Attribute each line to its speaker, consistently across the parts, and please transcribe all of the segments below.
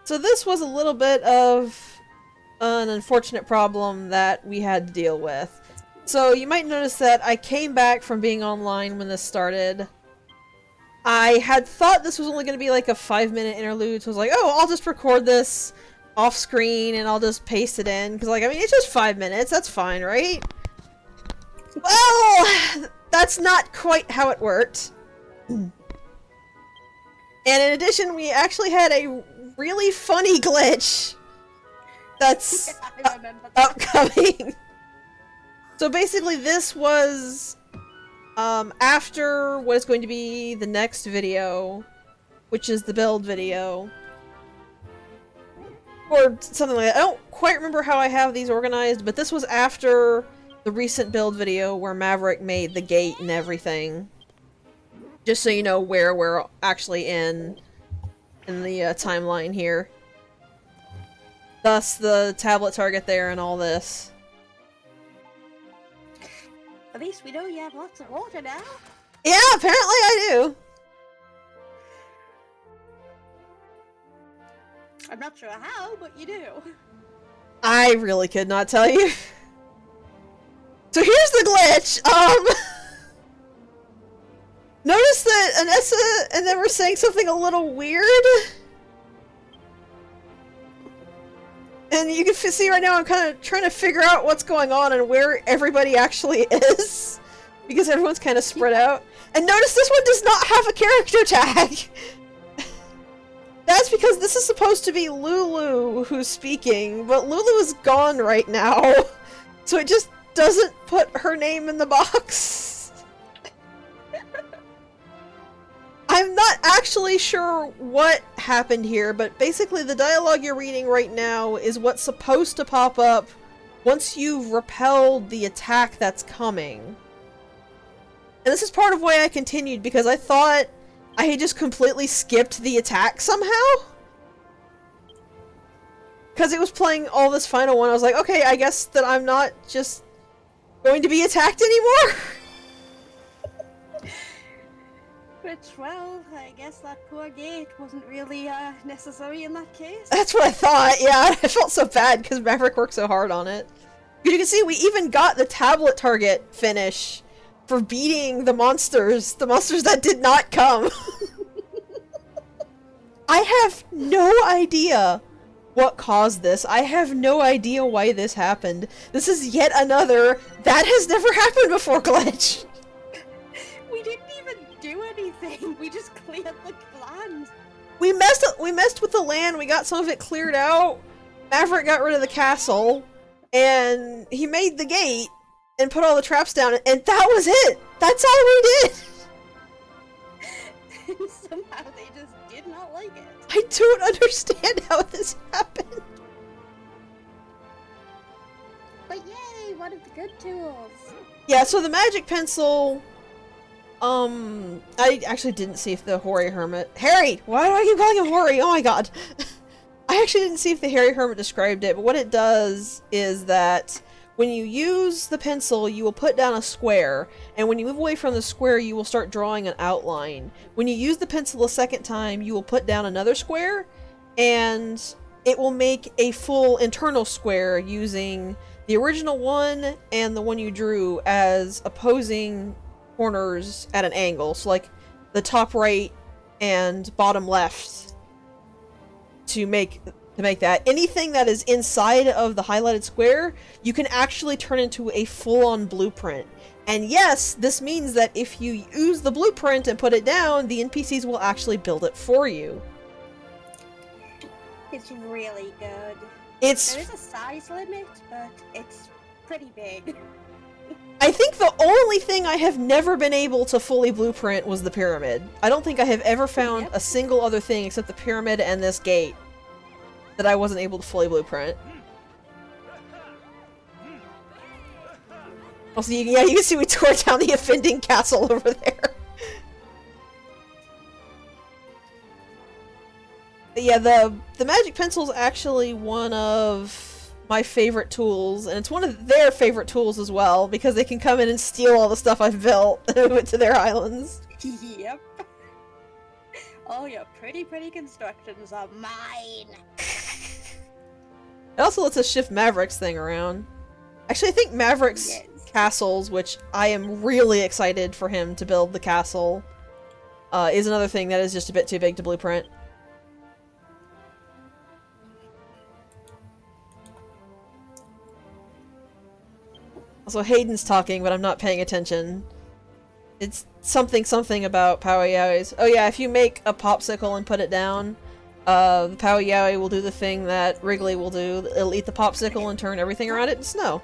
Speaker 1: So this was a little bit of an unfortunate problem that we had to deal with. So you might notice that I came back from being online when this started. I had thought this was only going to be like a 5-minute interlude, so I was like, oh, I'll just record this off screen and I'll just paste it in, because like, I mean, it's just 5 minutes, that's fine, right? Well, that's not quite how it worked. And in addition, we actually had a really funny glitch that's upcoming. So basically this was after what is going to be the next video, which is the build video. Or something like that. I don't quite remember how I have these organized, but this was after the recent build video where Maverick made the gate and everything. Just so you know where we're actually in the timeline here. Thus the tablet target there and all this.
Speaker 2: At least we know you have lots of water now.
Speaker 1: Yeah, apparently I do.
Speaker 2: I'm not sure how, but you do.
Speaker 1: I really could not tell you. So here's the glitch. Notice that Anessa and them were saying something a little weird. And you can see right now I'm kind of trying to figure out what's going on and where everybody actually is. Because everyone's kind of spread out. And notice this one does not have a character tag. That's because this is supposed to be Lulu who's speaking, but Lulu is gone right now. So it just doesn't put her name in the box. I'm not actually sure what happened here, but basically the dialogue you're reading right now is what's supposed to pop up once you've repelled the attack that's coming. And this is part of why I continued, because I thought I had just completely skipped the attack somehow. Because it was playing all this final one, I was like, okay, I guess that I'm not just going to be attacked anymore?
Speaker 2: Which, well, I guess that poor gate wasn't really necessary in that case.
Speaker 1: That's what I thought, yeah. I felt so bad because Maverick worked so hard on it. You can see we even got the tablet target finish for beating the monsters that did not come. I have no idea what caused this. I have no idea why this happened. This is yet another that has never happened before glitch.
Speaker 2: We didn't even do anything. We just cleared the land.
Speaker 1: We messed with the land. We got some of it cleared out. Maverick got rid of the castle, and he made the gate and put all the traps down, and that was it. That's all we did.
Speaker 2: Somehow they just did not like it.
Speaker 1: I don't understand how this happened.
Speaker 2: But yay, one of the good tools.
Speaker 1: Yeah, so the magic pencil. I actually didn't see if the Hoary Hermit... Harry! Why do I keep calling him Hoary? Oh my god. I actually didn't see if the Hairy Hermit described it, but what it does is that when you use the pencil, you will put down a square, and when you move away from the square, you will start drawing an outline. When you use the pencil a second time, you will put down another square, and it will make a full internal square using the original one and the one you drew as opposing corners at an angle. So like the top right and bottom left to make that. Anything that is inside of the highlighted square, you can actually turn into a full-on blueprint. And yes, this means that if you use the blueprint and put it down, the NPCs will actually build it for you.
Speaker 2: It's really good.
Speaker 1: There
Speaker 2: is a size limit, but it's pretty big.
Speaker 1: I think the only thing I have never been able to fully blueprint was the pyramid. I don't think I have ever found a single other thing except the pyramid and this gate that I wasn't able to fully blueprint. Also, yeah, you can see we tore down the offending castle over there. But yeah, the magic pencil is actually one of my favorite tools, and it's one of their favorite tools as well, because they can come in and steal all the stuff I've built and move it to their islands.
Speaker 2: Yep. All your pretty constructions are mine.
Speaker 1: It also lets us shift Maverick's thing around. Actually, I think Maverick's
Speaker 2: Yes.
Speaker 1: castles, which I am really excited for him to build the castle, is another thing that is just a bit too big to blueprint. Also, Hayden's talking, but I'm not paying attention. It's something about Powy Yowies. Oh yeah, if you make a popsicle and put it down, the Powy Yowie will do the thing that Wrigley will do. It'll eat the popsicle and turn everything around it into snow.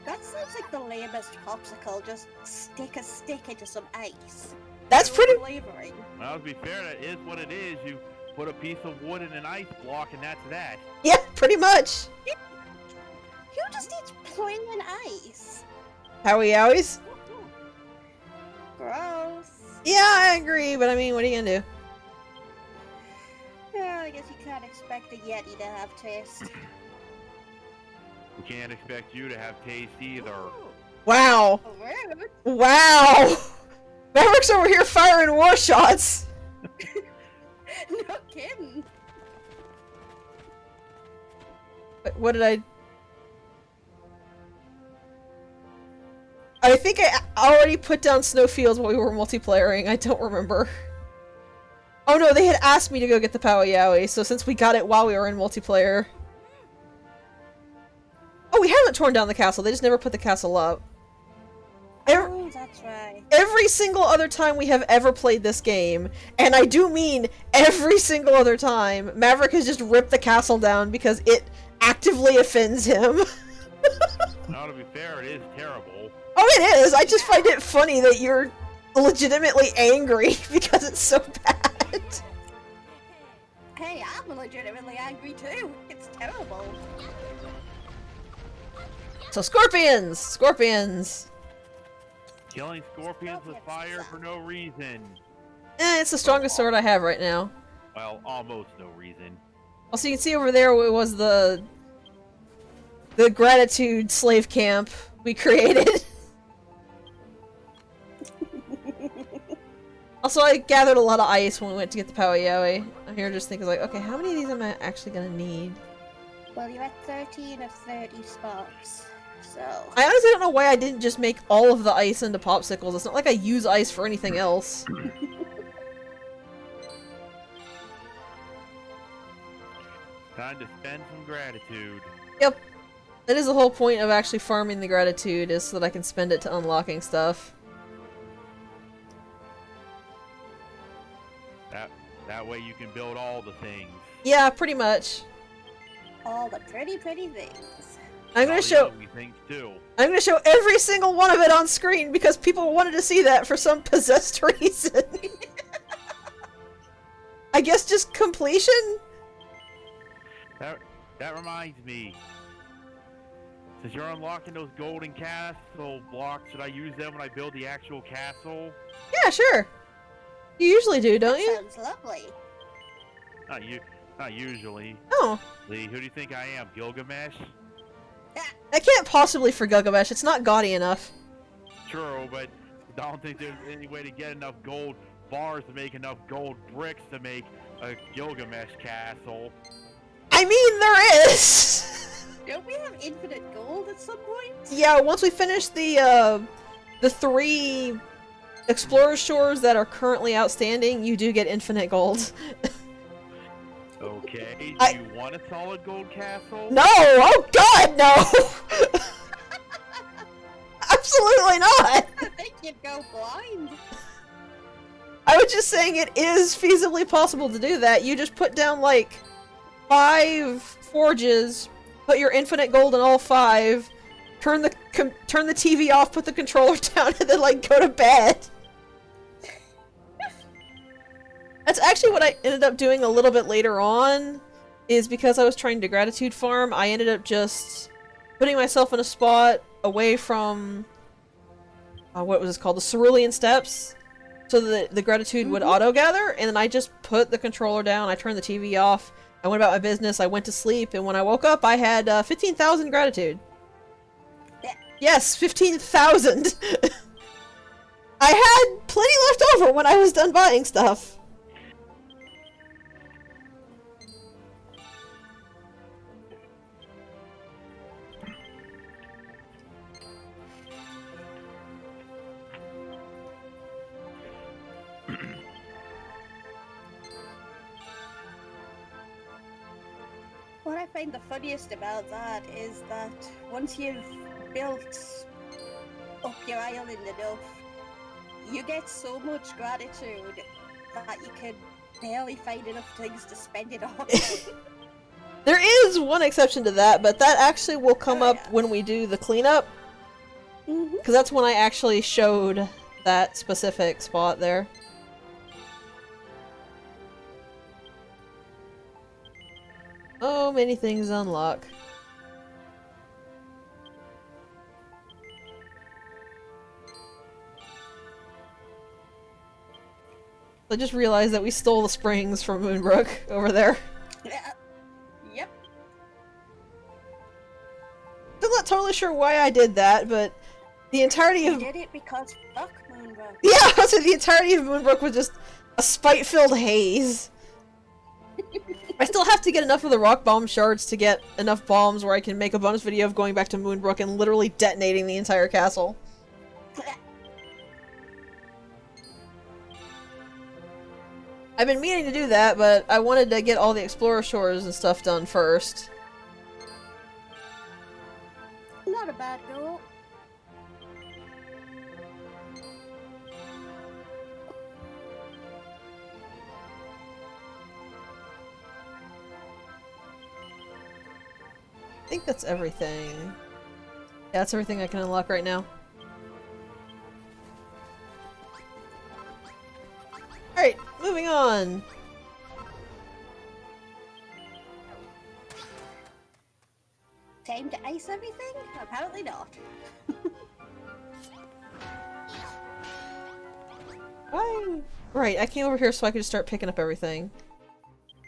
Speaker 2: That sounds like the lamest popsicle. Just stick a stick into some ice.
Speaker 1: That's
Speaker 2: No
Speaker 1: pretty-
Speaker 2: flavoring.
Speaker 3: Well, to be fair, that is what it is. You put a piece of wood in an ice block, and that's that.
Speaker 1: Yeah, pretty much.
Speaker 2: Who just eats plain ice?
Speaker 1: Powy Yowies?
Speaker 2: Gross.
Speaker 1: Yeah, I agree, but I mean, what are you gonna do?
Speaker 2: Yeah, I guess you can't expect a Yeti to have taste.
Speaker 3: We can't expect you to have taste either.
Speaker 1: Wow.
Speaker 2: Rude.
Speaker 1: Wow! Maverick's over here firing war shots!
Speaker 2: No kidding.
Speaker 1: What did I think I already put down snowfields while we were multiplayering. I don't remember. Oh no, they had asked me to go get the Powy Yowie, so since we got it while we were in multiplayer... Oh, we haven't torn down the castle, they just never put the castle up.
Speaker 2: Oh, that's right.
Speaker 1: Every single other time we have ever played this game, and I do mean every single other time, Maverick has just ripped the castle down because it actively offends him.
Speaker 3: Now, to be fair, it is terrible.
Speaker 1: Oh, it is! I just find it funny that you're legitimately angry because it's so bad.
Speaker 2: Hey, I'm legitimately angry too. It's terrible.
Speaker 1: So scorpions! Scorpions!
Speaker 3: Killing scorpions with fire for no reason.
Speaker 1: It's the strongest sword I have right now.
Speaker 3: Well, almost no reason.
Speaker 1: Also, you can see over there it was the gratitude slave camp we created. Also, I gathered a lot of ice when we went to get the Powy Yowie. I'm here just thinking like, okay, how many of these am I actually gonna need?
Speaker 2: Well, you're at 13 of 30 spots, so...
Speaker 1: I honestly don't know why I didn't just make all of the ice into popsicles. It's not like I use ice for anything else.
Speaker 3: Time to spend some gratitude.
Speaker 1: Yep. That is the whole point of actually farming the gratitude, is so that I can spend it to unlocking stuff.
Speaker 3: That way you can build all the things.
Speaker 1: Yeah, pretty much.
Speaker 2: All the pretty things.
Speaker 1: I'm gonna
Speaker 3: All the
Speaker 1: show
Speaker 3: ugly things too.
Speaker 1: I'm gonna show every single one of it on screen because people wanted to see that for some possessed reason. I guess just completion?
Speaker 3: That reminds me. Since you're unlocking those golden castle blocks, should I use them when I build the actual castle?
Speaker 1: Yeah, sure. You usually do, don't you?
Speaker 2: Sounds lovely.
Speaker 3: Not usually.
Speaker 1: Oh.
Speaker 3: Lee, who do you think I am, Gilgamesh?
Speaker 1: I can't possibly for Gilgamesh, it's not gaudy enough.
Speaker 3: True, but I don't think there's any way to get enough gold bars to make enough gold bricks to make a Gilgamesh castle.
Speaker 1: I mean, there is!
Speaker 2: Don't we have infinite gold at some point?
Speaker 1: Yeah, once we finish the 3 Explorer Shores that are currently outstanding, you do get infinite gold.
Speaker 3: Okay, do
Speaker 1: I-
Speaker 3: you want a solid gold castle?
Speaker 1: No! Oh god, no! Absolutely not!
Speaker 2: I think you'd go blind.
Speaker 1: I was just saying it is feasibly possible to do that. You just put down like 5 forges, put your infinite gold in all 5, turn the TV off, put the controller down, and then like go to bed. That's actually what I ended up doing a little bit later on, is because I was trying to gratitude farm, I ended up just putting myself in a spot away from, what was this called, the Cerulean Steps, so that the gratitude would auto-gather, and then I just put the controller down, I turned the TV off, I went about my business, I went to sleep, and when I woke up I had 15,000 gratitude. Yes, 15,000! I had plenty left over when I was done buying stuff.
Speaker 2: What I find the funniest about that is that once you've built up your island enough, you get so much gratitude that you can barely find enough things to spend it on.
Speaker 1: There is one exception to that, but that actually will come up when we do the cleanup. Because that's when I actually showed that specific spot there. Oh, many things unlock. I just realized that we stole the springs from Moonbrook over there.
Speaker 2: Yep.
Speaker 1: I'm not totally sure why I did that, but the entirety
Speaker 2: You
Speaker 1: of—
Speaker 2: did it because fuck Moonbrook.
Speaker 1: yeah, so the entirety of Moonbrook was just a spite-filled haze. I still have to get enough of the rock bomb shards to get enough bombs where I can make a bonus video of going back to Moonbrook and literally detonating the entire castle. I've been meaning to do that, but I wanted to get all the Explorer Shores and stuff done first.
Speaker 2: Not a bad goal.
Speaker 1: I think that's everything. Yeah, that's everything I can unlock right now. Alright, moving on.
Speaker 2: Time to ice everything? Apparently not.
Speaker 1: Why? Right, I came over here so I could just start picking up everything.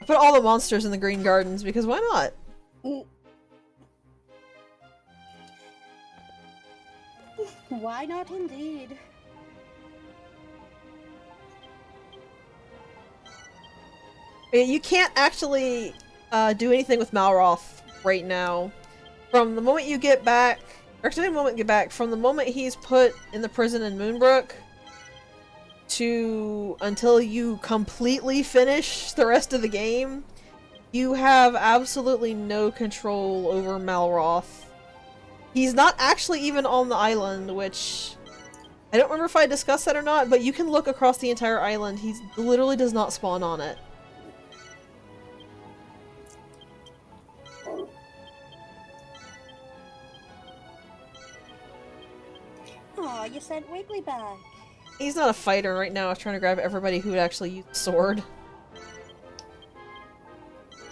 Speaker 1: I put all the monsters in the green gardens because why not?
Speaker 2: Why not indeed?
Speaker 1: You can't actually do anything with Malroth right now. From the moment you get back, or actually the moment you get back, from the moment he's put in the prison in Moonbrook to until you completely finish the rest of the game, you have absolutely no control over Malroth. He's not actually even on the island, which I don't remember if I discussed that or not, but you can look across the entire island. He literally does not spawn on it.
Speaker 2: Aw, you sent Wiggly back.
Speaker 1: He's not a fighter right now. I was trying to grab everybody who would actually use the sword.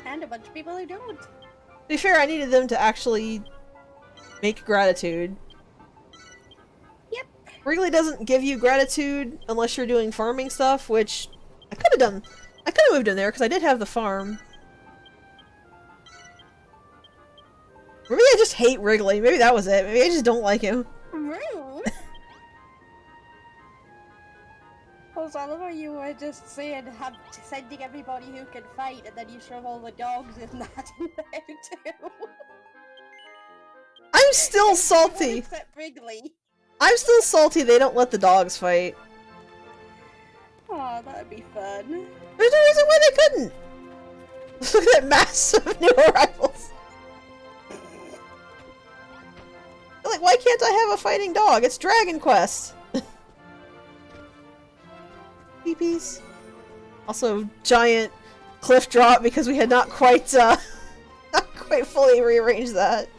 Speaker 2: And a bunch of people who don't.
Speaker 1: To be fair, I needed them to actually make gratitude.
Speaker 2: Yep.
Speaker 1: Wrigley doesn't give you gratitude unless you're doing farming stuff, which I could have done. I could have moved in there because I did have the farm. Maybe I just hate Wrigley. Maybe that was it. Maybe I just don't like him.
Speaker 2: Rude. Well, I love how you were just saying sending everybody who can fight, and then you shove all the dogs in that in there too.
Speaker 1: I'm still
Speaker 2: Everyone
Speaker 1: salty.
Speaker 2: except Wrigley.
Speaker 1: I'm still salty they don't let the dogs fight.
Speaker 2: Oh, that'd be fun.
Speaker 1: There's no reason why they couldn't. Look at that mass of new arrivals. Like, why can't I have a fighting dog? It's Dragon Quest. Peepees. Also, giant cliff drop because we had not quite, not quite fully rearranged that.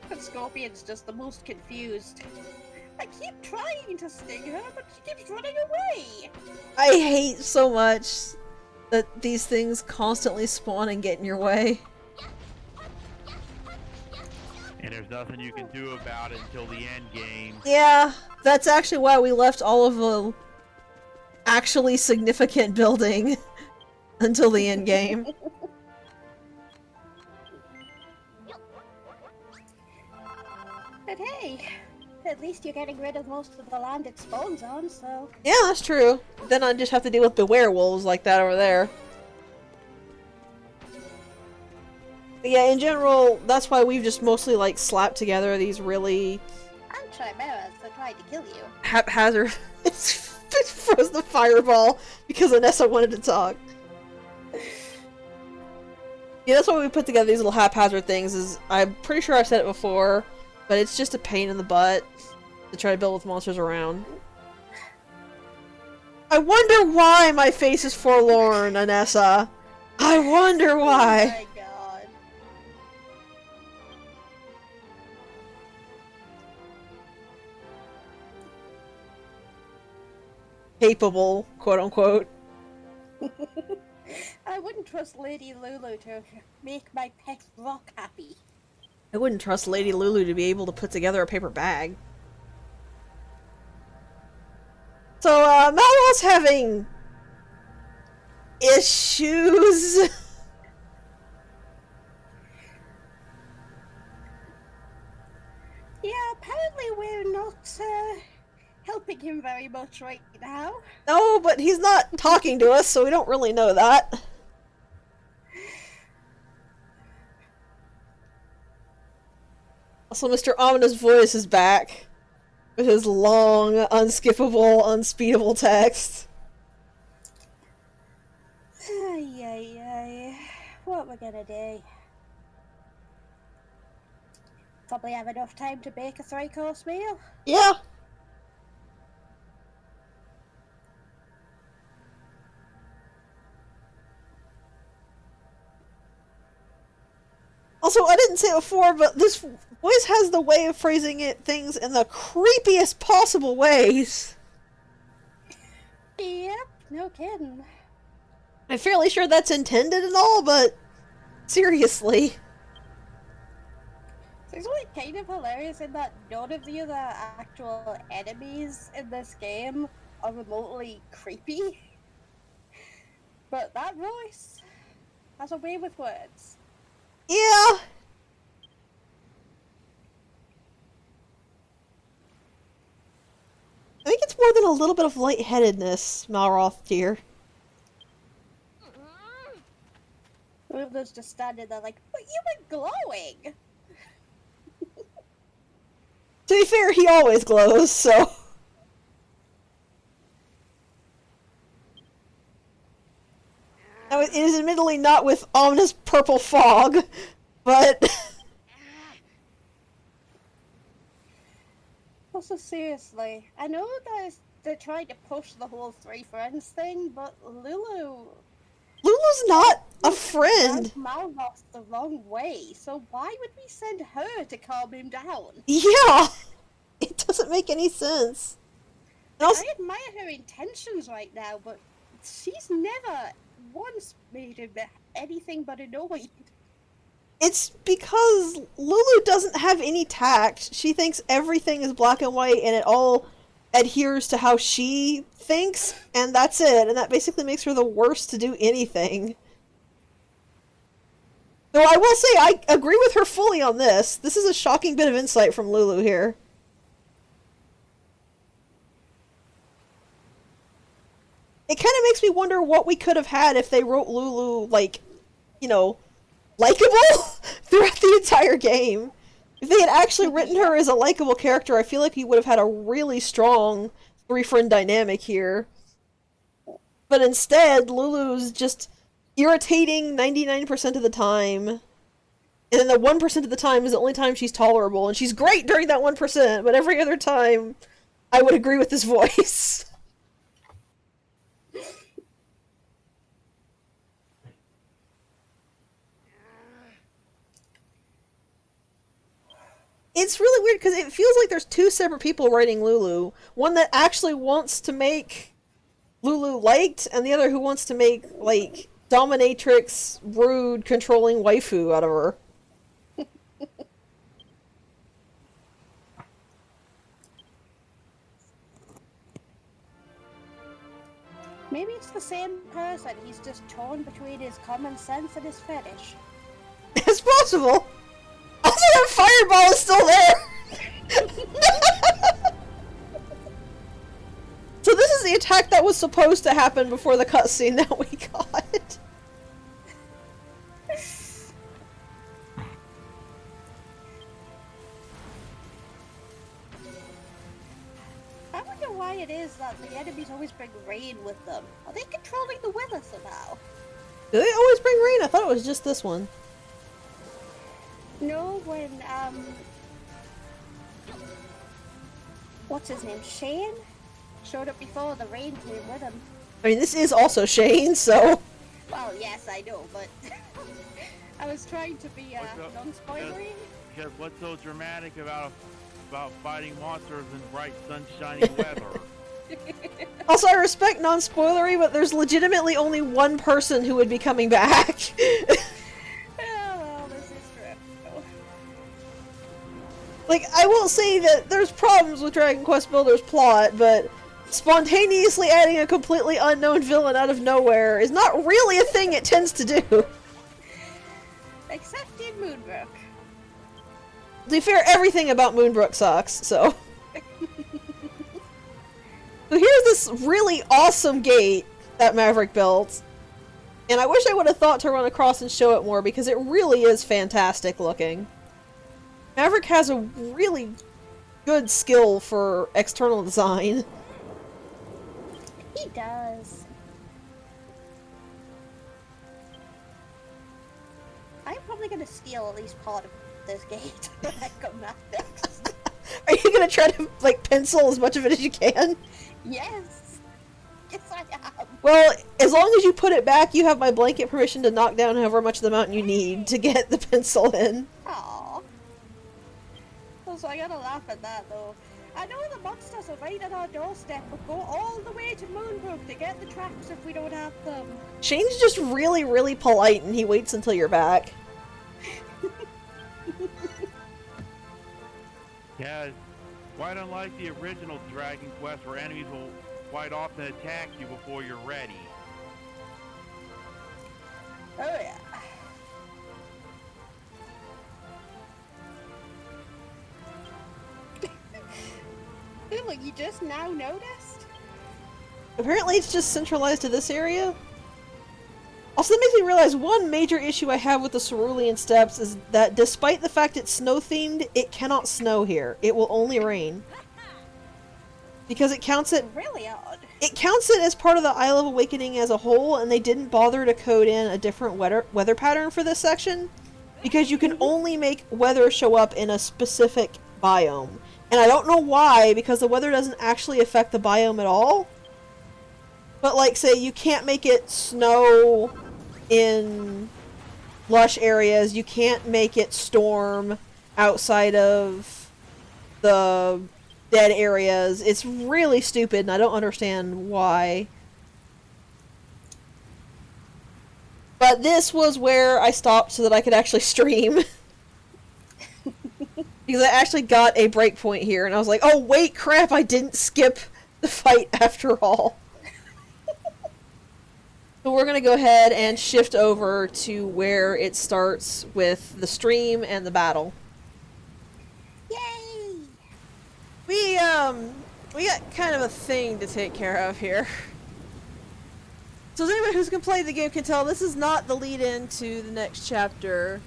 Speaker 2: But Scorpion's just the most confused. I keep trying to sting her, but she keeps running away.
Speaker 1: I hate so much that these things constantly spawn and get in your way.
Speaker 3: And there's nothing you can do about it until the end game.
Speaker 1: Yeah, that's actually why we left all of the actually significant building until the end game.
Speaker 2: But hey, at least you're getting rid of most of the land it spawns on, so...
Speaker 1: Yeah, that's true. Then I just have to deal with the werewolves like that over there. But yeah, in general, that's why we've just mostly, like, slapped together these really
Speaker 2: And chimeras that tried to kill you.
Speaker 1: haphazard... It froze the fireball because Anessa wanted to talk. Yeah, that's why we put together these little haphazard things, is I'm pretty sure I've said it before, but it's just a pain in the butt to try to build with monsters around. I wonder why my face is forlorn, Anessa. I wonder why.
Speaker 2: Oh my god.
Speaker 1: Capable, quote unquote.
Speaker 2: I wouldn't trust Lady Lulu to make my pet rock happy.
Speaker 1: I wouldn't trust Lady Lulu to be able to put together a paper bag. So, Malwell's having issues.
Speaker 2: Yeah, apparently we're not helping him very much right now.
Speaker 1: No, but he's not talking to us, so we don't really know that. Also, Mr. Ominous Voice is back. With his long, unskippable, unspeedable text.
Speaker 2: Ay, ay, ay. What we're gonna do? Probably have enough time to bake a 3-course meal.
Speaker 1: Yeah. Also, I didn't say it before, but this voice has the way of phrasing things in the creepiest possible ways.
Speaker 2: Yep, no kidding.
Speaker 1: I'm fairly sure that's intended and all, but seriously.
Speaker 2: It's really kind of hilarious in that none of the other actual enemies in this game are remotely creepy. But that voice has a way with words.
Speaker 1: Yeah. I think it's more than a little bit of lightheadedness, Malroth dear.
Speaker 2: Lulu's just standing there like, but you were glowing!
Speaker 1: To be fair, he always glows, so... Now, it is admittedly not with ominous purple fog, but...
Speaker 2: Also, seriously, I know they're trying to push the whole 3 friends thing, but Lulu...
Speaker 1: Lulu's not a friend!
Speaker 2: Malroth the wrong way, so why would we send her to calm him down?
Speaker 1: Yeah! It doesn't make any sense. And also,
Speaker 2: I admire her intentions right now, but she's never once made him anything but annoyed.
Speaker 1: it's because Lulu doesn't have any tact. She thinks everything is black and white and it all adheres to how she thinks, and that's it. And that basically makes her the worst to do anything. Though I will say, I agree with her fully on this. This is a shocking bit of insight from Lulu here. It kind of makes me wonder what we could have had if they wrote Lulu, like, you know, likable throughout the entire game. If they had actually written her as a likable character, I feel like he would have had a really strong 3-friend dynamic here. But instead, Lulu's just irritating 99% of the time. And then the 1% of the time is the only time she's tolerable. And she's great during that 1%, but every other time, I would agree with this voice. It's really weird because it feels like there's 2 separate people writing Lulu. One that actually wants to make Lulu liked, and the other who wants to make, like, dominatrix, rude, controlling waifu out of her.
Speaker 2: Maybe it's the same person, he's just torn between his common sense and his fetish.
Speaker 1: It's possible! Also, that fireball is still there! So this is the attack that was supposed to happen before the cutscene that we got.
Speaker 2: I wonder why it is that the enemies always bring rain with them. Are they controlling the weather somehow?
Speaker 1: Do they always bring rain? I thought it was just this one.
Speaker 2: No, when, what's his name? Shane? Showed up before, the rain came with him.
Speaker 1: I mean, this is also Shane, so...
Speaker 2: Well, yes, I know, but I was trying to be non-spoilery.
Speaker 3: Because what's so dramatic about fighting monsters in bright, sunshiny weather?
Speaker 1: Also, I respect non-spoilery, but there's legitimately only one person who would be coming back.
Speaker 2: Oh, this is true.
Speaker 1: Like, I will say that there's problems with Dragon Quest Builder's plot, but spontaneously adding a completely unknown villain out of nowhere is not really a thing it tends to do.
Speaker 2: Except in Moonbrook.
Speaker 1: To be fair, everything about Moonbrook sucks, so... So here's this really awesome gate that Maverick built, and I wish I would have thought to run across and show it more because it really is fantastic looking. Maverick has a really good skill for external design.
Speaker 2: He does. I'm probably gonna steal at least part of this gate when I come back next.
Speaker 1: Are you gonna try to, like, pencil as much of it as you can?
Speaker 2: Yes! Yes, I am!
Speaker 1: Well, as long as you put it back, you have my blanket permission to knock down however much of the mountain you need to get the pencil in.
Speaker 2: Aww. Also, I gotta laugh at that, though. I know the monsters are right at our doorstep, but go all the way to Moonbrook to get the tracks if we don't have them.
Speaker 1: Shane's just really, really polite, and he waits until you're back.
Speaker 3: Yeah, quite unlike the original Dragon Quest where enemies will quite often attack you before you're ready.
Speaker 2: Oh yeah. Hey, look, you just now noticed?
Speaker 1: Apparently it's just centralized to this area. Also, that makes me realize one major issue I have with the Cerulean Steppes is that despite the fact it's snow-themed, it cannot snow here. It will only rain. Because it counts it...
Speaker 2: Really odd.
Speaker 1: It counts it as part of the Isle of Awakening as a whole, and they didn't bother to code in a different weather pattern for this section. Because you can only make weather show up in a specific biome. And I don't know why, because the weather doesn't actually affect the biome at all. But, like, say, you can't make it snow in lush areas. You can't make it storm outside of the dead areas. It's really stupid, and I don't understand why. But this was where I stopped so that I could actually stream. Because I actually got a breakpoint here, and I was like, oh, wait, crap, I didn't skip the fight after all. So we're going to go ahead and shift over to where it starts with the stream and the battle.
Speaker 2: Yay!
Speaker 1: We got kind of a thing to take care of here. So as anyone who's played the game can tell, this is not the lead-in to the next chapter.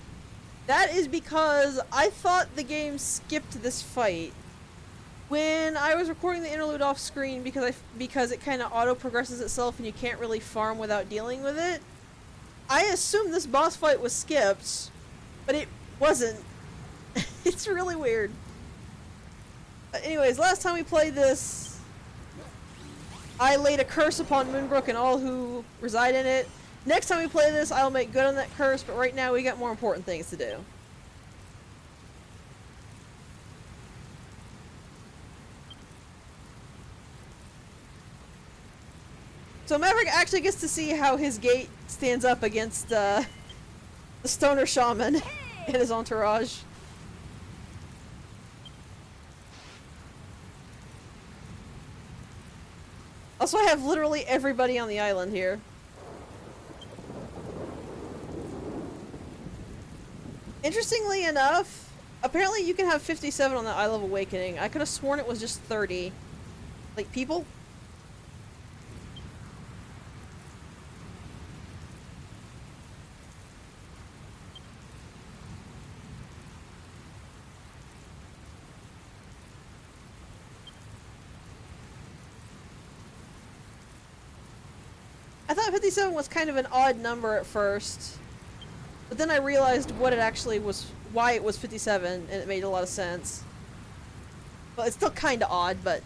Speaker 1: That is because I thought the game skipped this fight. When I was recording the interlude off screen, because it kind of auto-progresses itself and you can't really farm without dealing with it, I assumed this boss fight was skipped, but it wasn't. It's really weird. Anyways, last time we played this, I laid a curse upon Moonbrook and all who reside in it. Next time we play this, I'll make good on that curse, but right now we got more important things to do. So Maverick actually gets to see how his gate stands up against the stoner shaman and his entourage. Also, I have literally everybody on the island here. Interestingly enough, apparently you can have 57 on the Isle of Awakening. I could have sworn it was just 30. Like, people? I thought 57 was kind of an odd number at first. But then I realized what it actually was, why it was 57, and it made a lot of sense. Well, it's still kind of odd, but...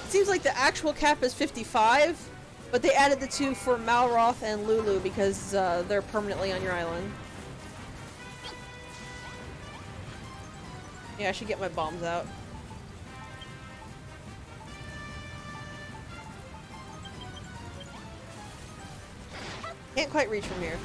Speaker 1: It seems like the actual cap is 55, but they added the 2 for Malroth and Lulu because they're permanently on your island. Yeah, I should get my bombs out. Can't quite reach from here.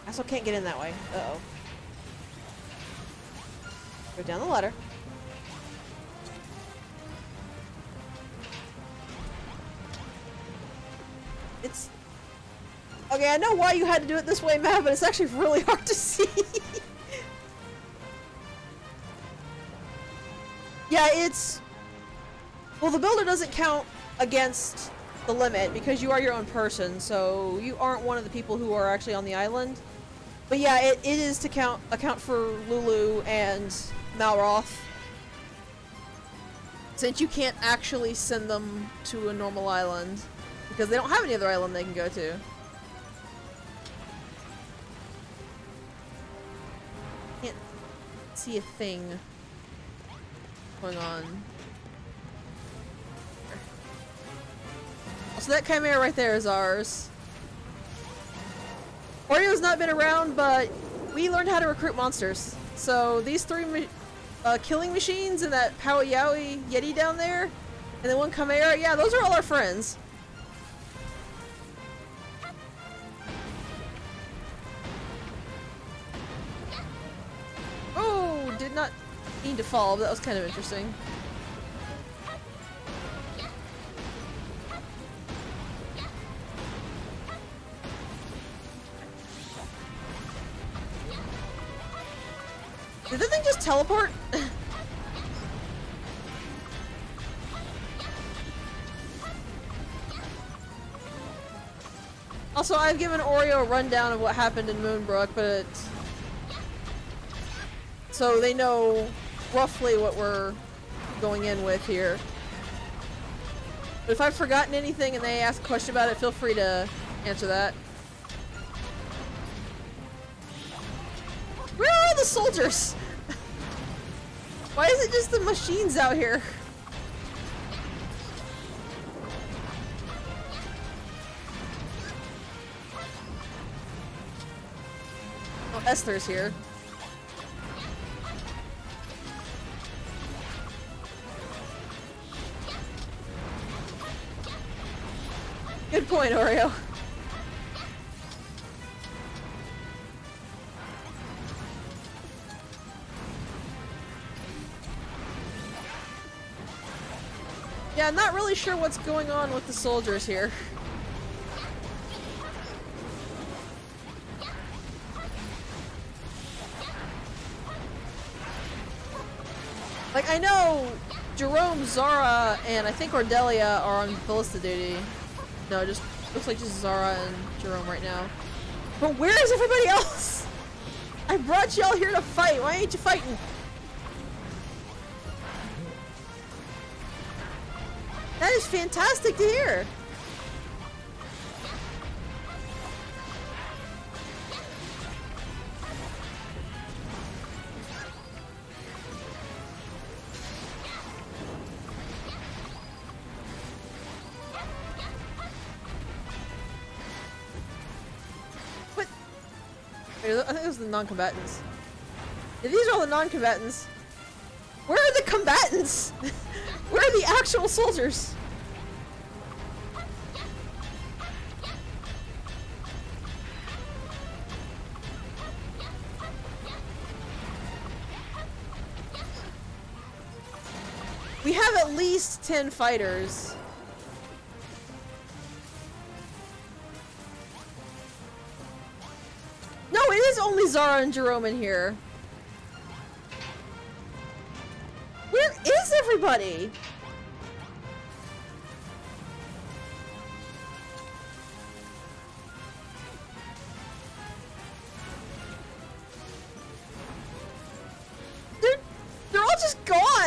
Speaker 1: I also can't get in that way. Uh-oh. Go down the ladder. It's... Okay, I know why you had to do it this way, Matt, but it's actually really hard to see. Yeah, it's... Well, the builder doesn't count against the limit because you are your own person, so you aren't one of the people who are actually on the island. But yeah, it is to account for Lulu and Malroth. Since you can't actually send them to a normal island. Because they don't have any other island they can go to. Can't see a thing going on. So that chimera right there is ours. Oreo's not been around, but we learned how to recruit monsters. So these 3 killing machines and that Pow Yowie Yeti down there, and then 1 chimera, yeah, those are all our friends. Oh, did not mean to fall, but that was kind of interesting. Did the thing just teleport? Also, I've given Oreo a rundown of what happened in Moonbrook, but... So they know roughly what we're going in with here. But if I've forgotten anything and they ask a question about it, feel free to answer that. Where are all the soldiers? Why is it just the machines out here? Oh, Esther's here. Good point, Oreo. Yeah, I'm not really sure what's going on with the soldiers here. Like, I know Jerome, Zara, and I think Ordelia are on ballista duty. No, just looks like just Zara and Jerome right now. But where is everybody else? I brought y'all here to fight. Why ain't you fighting? That is fantastic to hear. What? Wait, I think it was the non-combatants. Yeah, these are all the non-combatants. Where are the combatants? Where are the actual soldiers? We have at least 10 fighters. No, it is only Zara and Jerome in here. Where is everybody?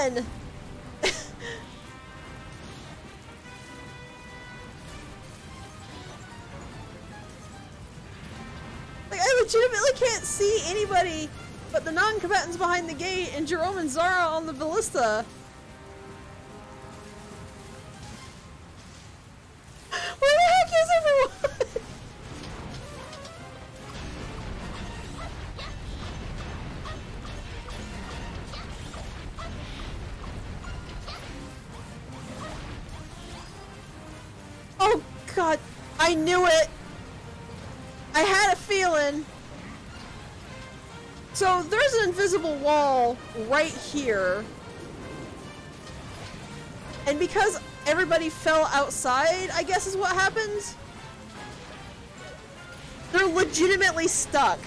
Speaker 1: on! Like, I legitimately can't see anybody but the non-combatants behind the gate and Jerome and Zara on the ballista. Where the heck is everyone? Oh god, I knew it! I had a feeling! So there's an invisible wall right here. And because everybody fell outside, I guess is what happens? They're legitimately stuck.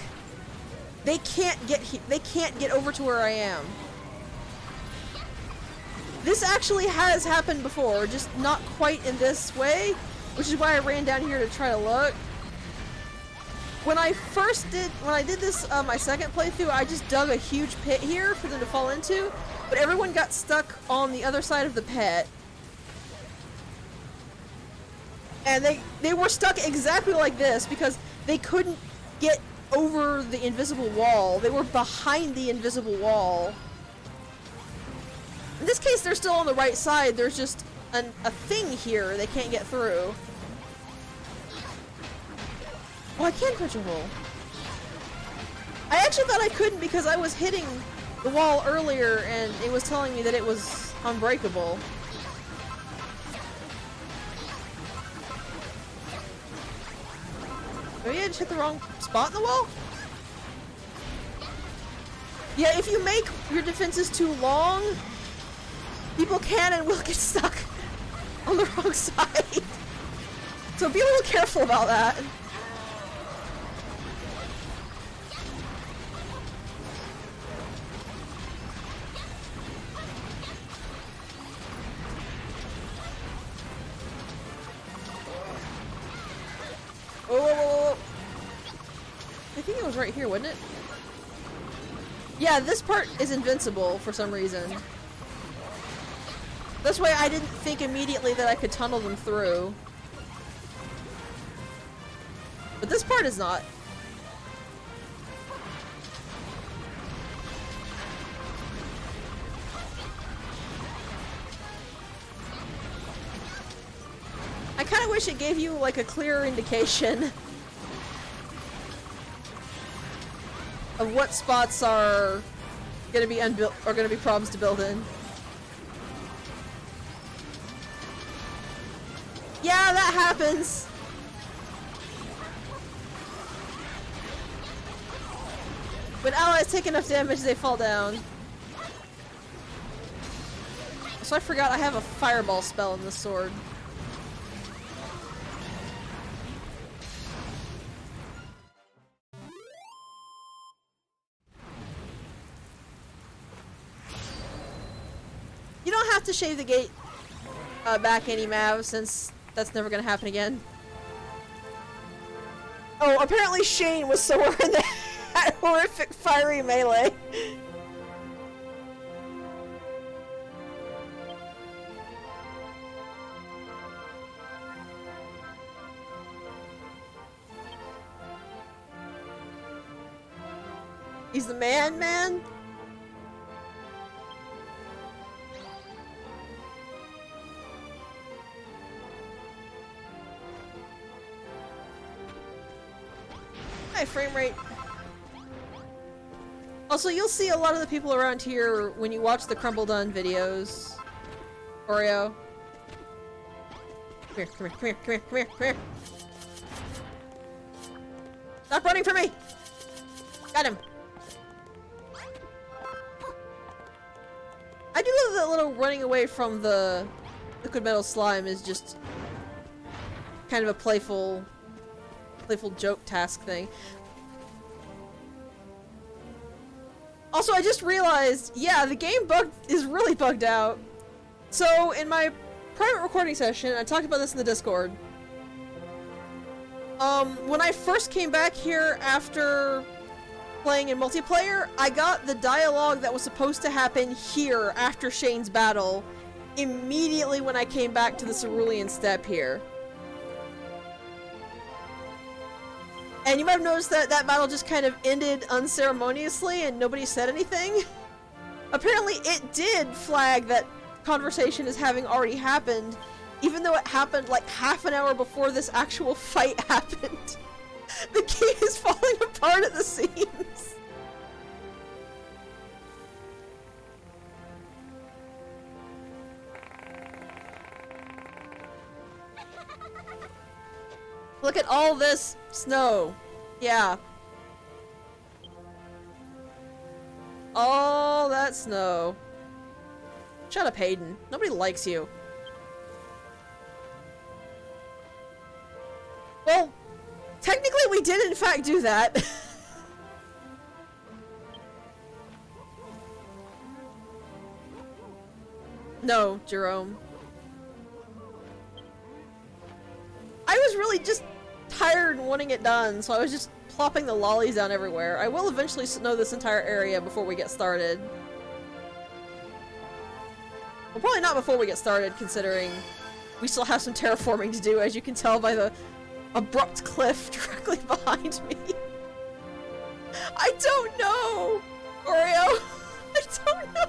Speaker 1: They can't get over to where I am. This actually has happened before, just not quite in this way, which is why I ran down here to try to look. When I did this, my second playthrough, I just dug a huge pit here for them to fall into, but everyone got stuck on the other side of the pit. And they were stuck exactly like this because they couldn't get over the invisible wall. They were behind the invisible wall. In this case, they're still on the right side. There's just a thing here they can't get through. Oh, I can punch a hole. I actually thought I couldn't because I was hitting the wall earlier and it was telling me that it was unbreakable. Maybe I just hit the wrong spot in the wall? Yeah, if you make your defenses too long, people can and will get stuck on the wrong side. So be a little careful about that. Whoa, whoa, whoa, whoa. I think it was right here, wasn't it? Yeah, this part is invincible for some reason. That's why I didn't think immediately that I could tunnel them through. But this part is not. I kind of wish it gave you like a clearer indication of what spots are gonna be unbuilt or gonna be problems to build in. Yeah, that happens. When allies take enough damage, they fall down. So I forgot I have a fireball spell in this sword. You don't have to shave the gate back any Mav, since that's never gonna happen again. Oh, apparently Shane was somewhere in that horrific fiery melee. He's the man. Hi, frame rate. Also, you'll see a lot of the people around here when you watch the Crumble Done videos. Oreo. Come here. Stop running from me! Got him! I do love that little running away from the liquid metal slime is just kind of a playful joke task thing. Also, I just realized, yeah, the game is really bugged out. So, in my private recording session, I talked about this in the Discord. When I first came back here after playing in multiplayer, I got the dialogue that was supposed to happen here after Shane's battle immediately when I came back to the Cerulean Steppe here. And you might have noticed that that battle just kind of ended unceremoniously and nobody said anything. Apparently it did flag that conversation as having already happened, even though it happened like half an hour before this actual fight happened. The game is falling apart at the seams. Look at all this snow. Yeah. All that snow. Shut up, Hayden. Nobody likes you. Well, technically we did in fact do that. No, Jerome. I was really just tired and wanting it done, so I was just plopping the lollies down everywhere. I will eventually snow this entire area before we get started. Well, probably not before we get started, considering we still have some terraforming to do, as you can tell by the abrupt cliff directly behind me. I don't know, Oreo. I don't know.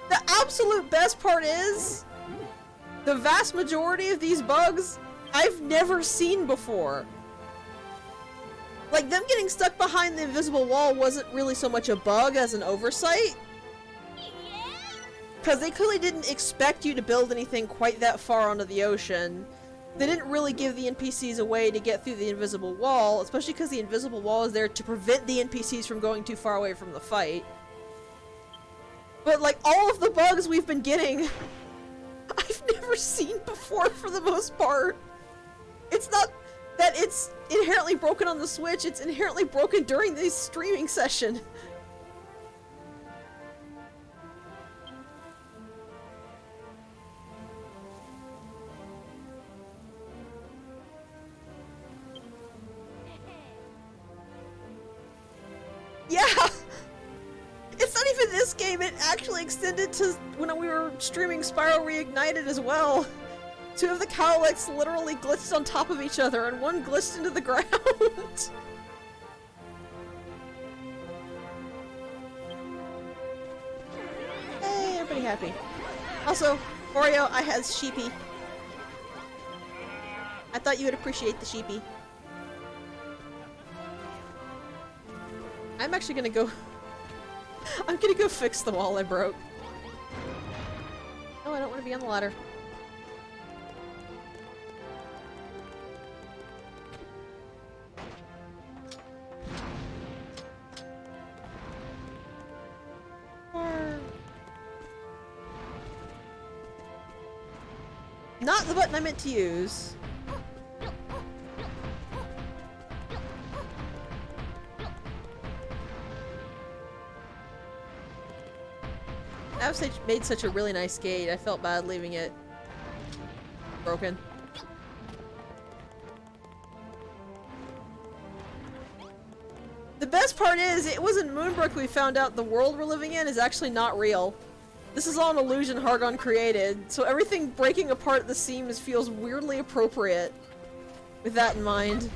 Speaker 1: The absolute best part is, the vast majority of these bugs I've never seen before. Like, them getting stuck behind the invisible wall wasn't really so much a bug as an oversight. Because they clearly didn't expect you to build anything quite that far onto the ocean. They didn't really give the NPCs a way to get through the invisible wall, especially because the invisible wall is there to prevent the NPCs from going too far away from the fight. But like, all of the bugs we've been getting, I've never seen before for the most part. It's not that it's inherently broken on the Switch, it's inherently broken during this streaming session. Yeah! It's not even this game, it actually extended to when we were streaming Spyro Reignited as well. Two of the cowlicks literally glitched on top of each other, and one glitched into the ground. Hey, everybody happy. Also, Oreo, I has sheepy. I thought you would appreciate the sheepy. I'm actually gonna go... I'm gonna go fix the wall I broke. Oh, I don't want to be on the ladder. Not the button I meant to use. Avsage made such a really nice gate, I felt bad leaving it broken. The best part is, it was in Moonbrook we found out the world we're living in is actually not real. This is all an illusion Hargon created, so everything breaking apart at the seams feels weirdly appropriate with that in mind.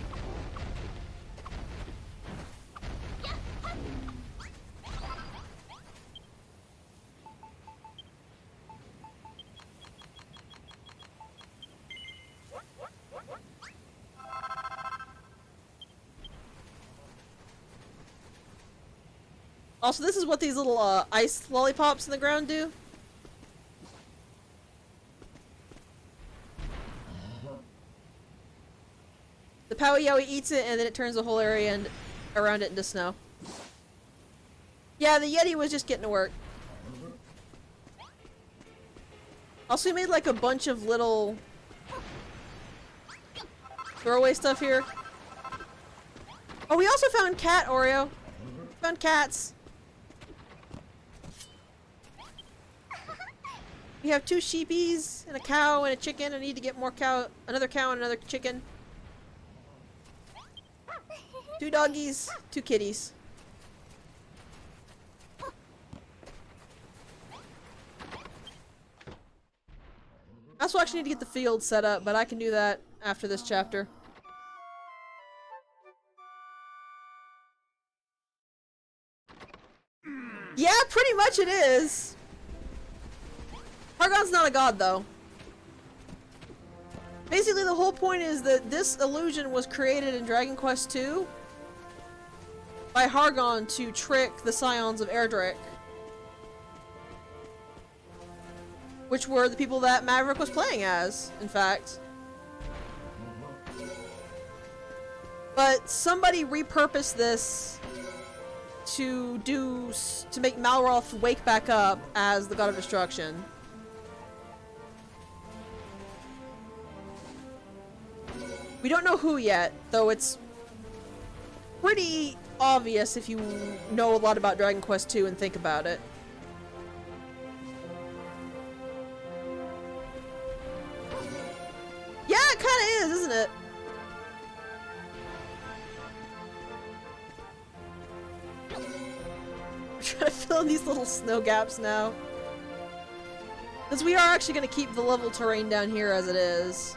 Speaker 1: Also, this is what these little ice lollipops in the ground do. The Powie Yowie eats it and then it turns the whole area and around it into snow. Yeah, the Yeti was just getting to work. Also, we made like a bunch of little throwaway stuff here. Oh, we also found cat, Oreo. Found cats. We have 2 sheepies and a cow and a chicken. I need to get more cow, another cow and another chicken. 2 doggies, 2 kitties. I also actually need to get the field set up, but I can do that after this chapter. Yeah, pretty much it is. Hargon's not a god, though. Basically, the whole point is that this illusion was created in Dragon Quest II by Hargon to trick the scions of Erdrick. Which were the people that Maverick was playing as, in fact. But somebody repurposed this to make Malroth wake back up as the God of Destruction. We don't know who yet, though it's pretty obvious if you know a lot about Dragon Quest II and think about it. Yeah, it kinda is, isn't it? We're trying to fill in these little snow gaps now. Because we are actually going to keep the level terrain down here as it is.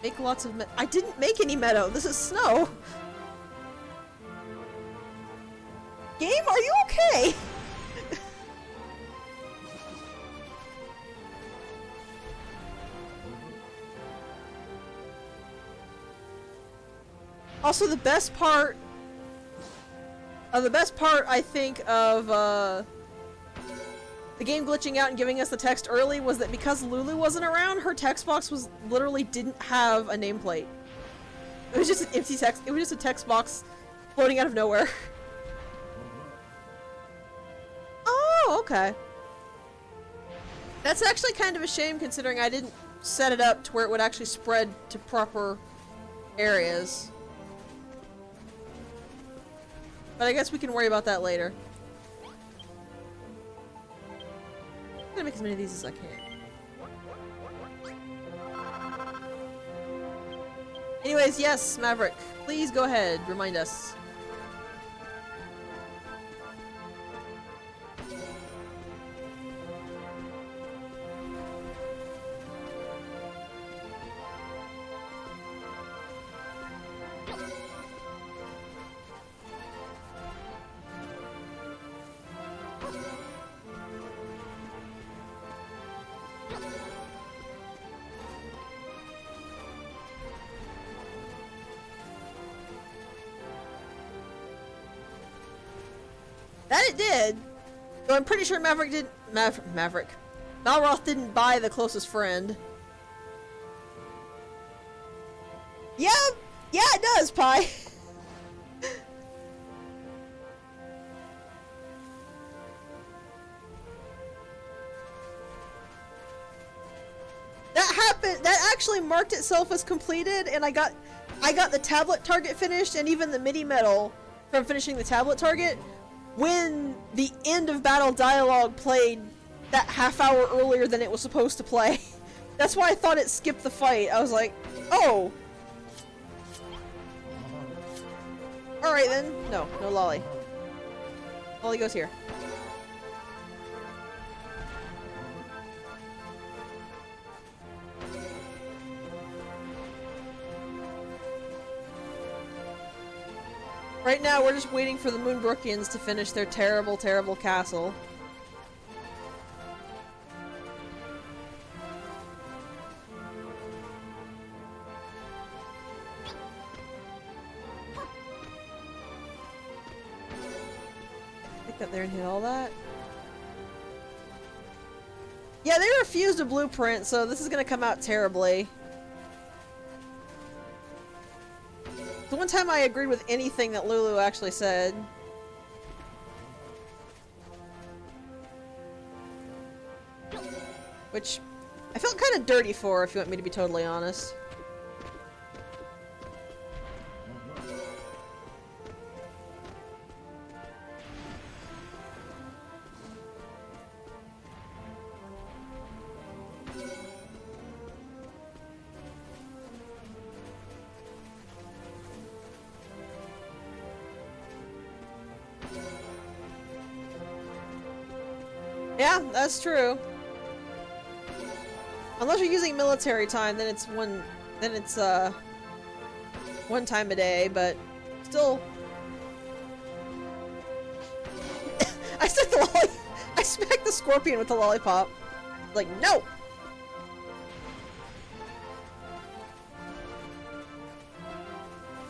Speaker 1: Make lots of I didn't make any meadow. This is snow. Game, are you okay? Also, the best part I think of the game glitching out and giving us the text early was that because Lulu wasn't around, her text box didn't have a nameplate. It was just an empty text. It was just a text box floating out of nowhere. Oh, okay. That's actually kind of a shame considering I didn't set it up to where it would actually spread to proper areas. But I guess we can worry about that later. I'm gonna make as many of these as I can. Anyways, yes, Maverick, please go ahead, remind us. That it did! Though I'm pretty sure Maverick didn't- Maverick. Malroth didn't buy the closest friend. Yeah! Yeah, it does, Pi! That happened- that actually marked itself as completed, and I got the tablet target finished, and even the mini medal from finishing the tablet target when the end of battle dialogue played that half hour earlier than it was supposed to play. That's why I thought it skipped the fight. I was like, oh! Alright then. No Lolly. Lolly goes here. Right now, we're just waiting for the Moonbrookians to finish their terrible, terrible castle. Pick up there and hit all that. Yeah, they refused a blueprint, so this is gonna come out terribly. The one time I agreed with anything that Lulu actually said. Which I felt kind of dirty for, if you want me to be totally honest. Yeah, that's true. Unless you're using military time, then it's one time a day, but still. I stuck the I smacked the scorpion with the lollipop. Like, no!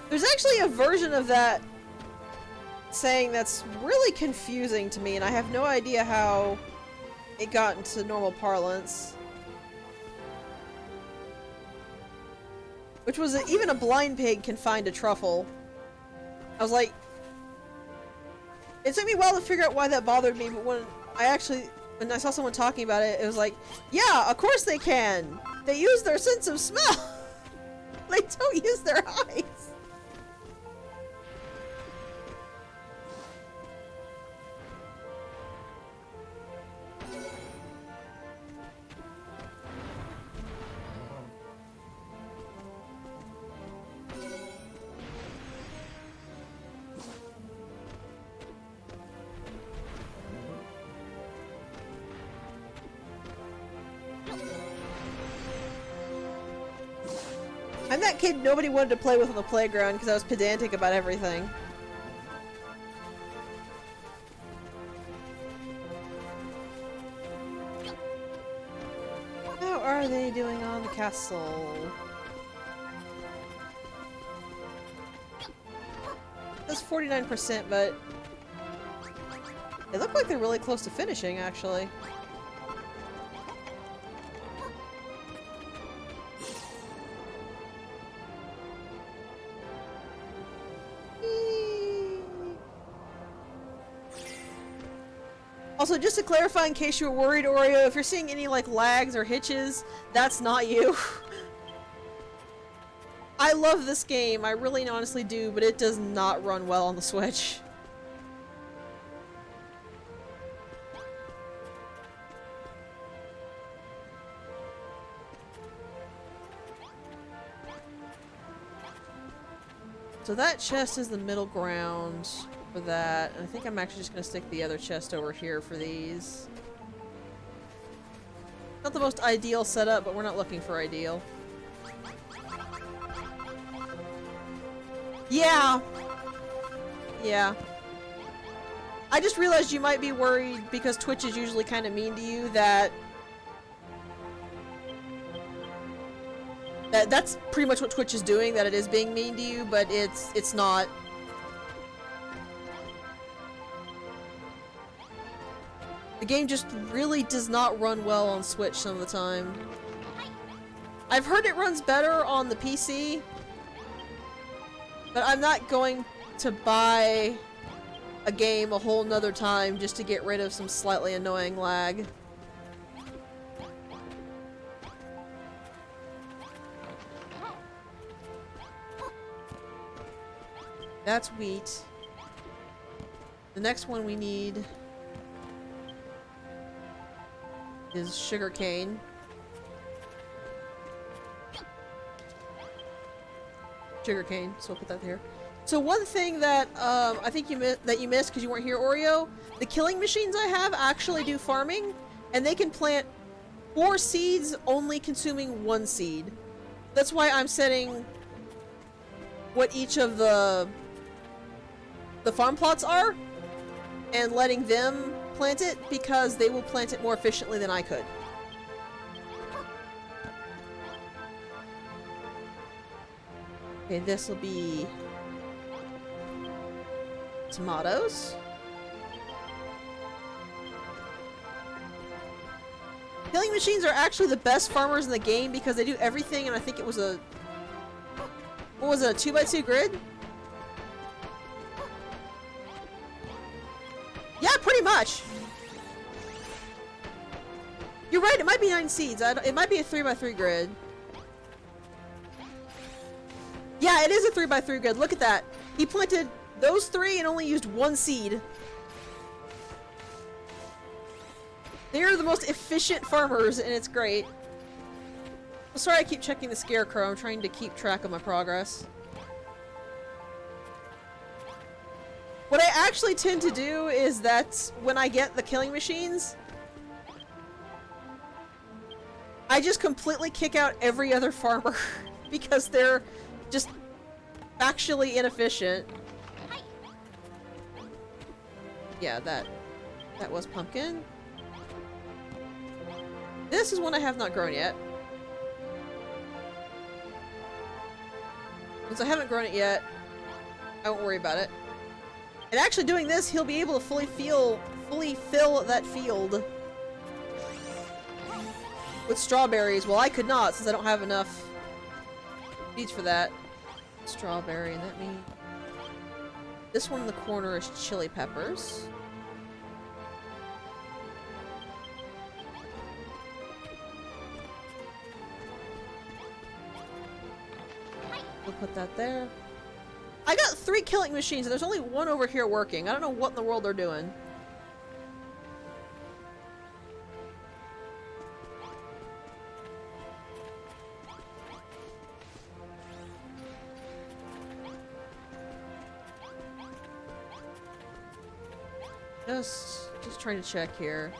Speaker 1: There's actually a version of that saying that's really confusing to me, and I have no idea how it got into normal parlance. Which was that even a blind pig can find a truffle. I was like... It took me a while to figure out why that bothered me, but when I saw someone talking about it, it was like, yeah, of course they can! They use their sense of smell! They don't use their eyes! I'm that kid nobody wanted to play with on the playground because I was pedantic about everything. How are they doing on the castle? That's 49%, but they look like they're really close to finishing, actually. Also, just to clarify in case you were worried, Oreo, if you're seeing any, like, lags or hitches, that's not you. I love this game, I really and honestly do, but it does not run well on the Switch. So that chest is the middle ground for that. And I think I'm actually just going to stick the other chest over here for these. Not the most ideal setup, but we're not looking for ideal. Yeah! Yeah. I just realized you might be worried because Twitch is usually kind of mean to you that that's pretty much what Twitch is doing, that it is being mean to you, but it's not. The game just really does not run well on Switch some of the time. I've heard it runs better on the PC, but I'm not going to buy a game a whole nother time just to get rid of some slightly annoying lag. That's wheat. The next one we need is sugarcane. Sugarcane, so we'll put that there. So one thing that I think you missed because you weren't here, Oreo, the killing machines I have actually do farming, and they can plant 4 seeds, only consuming 1 seed. That's why I'm setting what each of the farm plots are and letting them plant it, because they will plant it more efficiently than I could. Okay, this will be tomatoes. Killing machines are actually the best farmers in the game because they do everything, and I think it was a... What was it, a 2x2 grid? Yeah, pretty much. You're right, it might be 9 seeds. It might be a 3x3 grid. Yeah, it is a 3x3 grid. Look at that. He planted those 3 and only used 1 seed. They're the most efficient farmers, and it's great. I'm sorry I keep checking the scarecrow. I'm trying to keep track of my progress. What I actually tend to do is that when I get the killing machines, I just completely kick out every other farmer because they're just factually inefficient. Yeah, that was pumpkin. This is one I have not grown yet. Since I haven't grown it yet, I won't worry about it. And actually doing this, he'll be able to fully fill that field with strawberries. Well, I could not since I don't have enough seeds for that. Strawberry, and that means this one in the corner is chili peppers. We'll put that there. I got 3 killing machines and there's only one over here working. I don't know what in the world they're doing. Just trying to check here.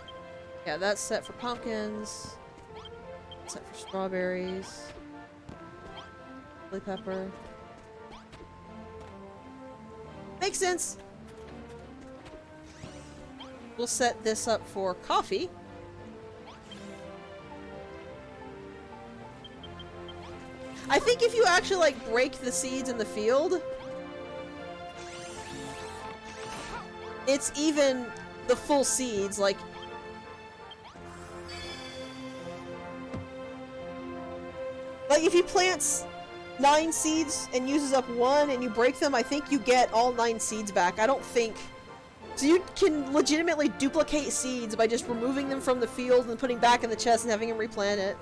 Speaker 1: Yeah, that's set for pumpkins. Set for strawberries. Chili pepper. Makes sense. We'll set this up for coffee. I think if you actually like break the seeds in the field, it's even the full seeds, like if he plants 9 seeds and uses up 1 and you break them, I think you get all 9 seeds back. I don't think... So you can legitimately duplicate seeds by just removing them from the field and putting back in the chest and having him replant it.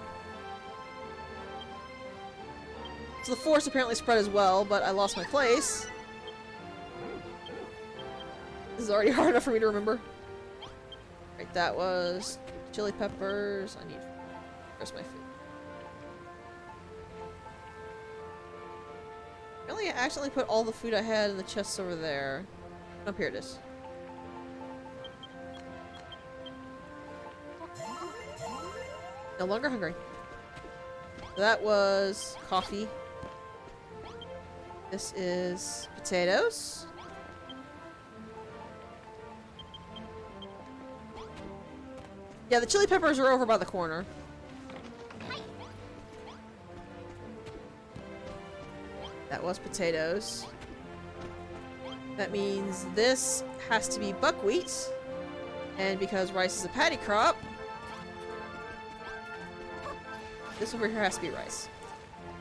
Speaker 1: So the forest apparently spread as well, but I lost my place. This is already hard enough for me to remember. Right, that was chili peppers. I need... Where's my food? Really, I accidentally put all the food I had in the chests over there. Oh, here it is. No longer hungry. So that was coffee. This is potatoes. Yeah, the chili peppers are over by the corner. That was potatoes. That means this has to be buckwheat. And because rice is a paddy crop, this over here has to be rice.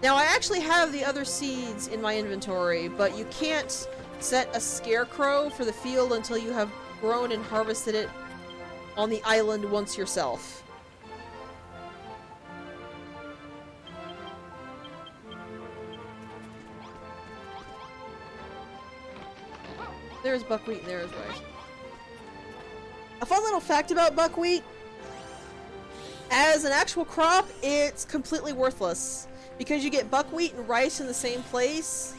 Speaker 1: Now I actually have the other seeds in my inventory, but you can't set a scarecrow for the field until you have grown and harvested it on the island once yourself. There's buckwheat and there is rice. A fun little fact about buckwheat: as an actual crop, it's completely worthless because you get buckwheat and rice in the same place,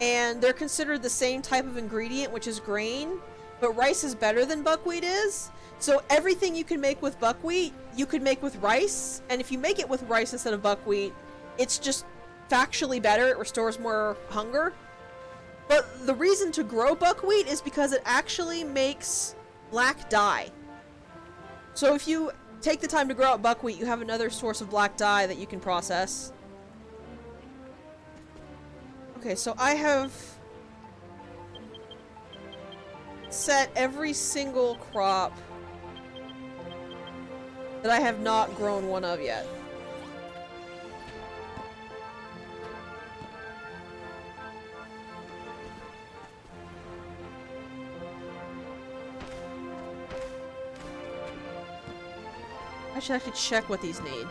Speaker 1: and they're considered the same type of ingredient, which is grain, but rice is better than buckwheat is. So everything you can make with buckwheat, you could make with rice, and if you make it with rice instead of buckwheat, it's just factually better. It restores more hunger. But the reason to grow buckwheat is because it actually makes black dye. So if you take the time to grow out buckwheat, you have another source of black dye that you can process. Okay, so I have set every single crop that I have not grown one of yet. I should actually check what these need.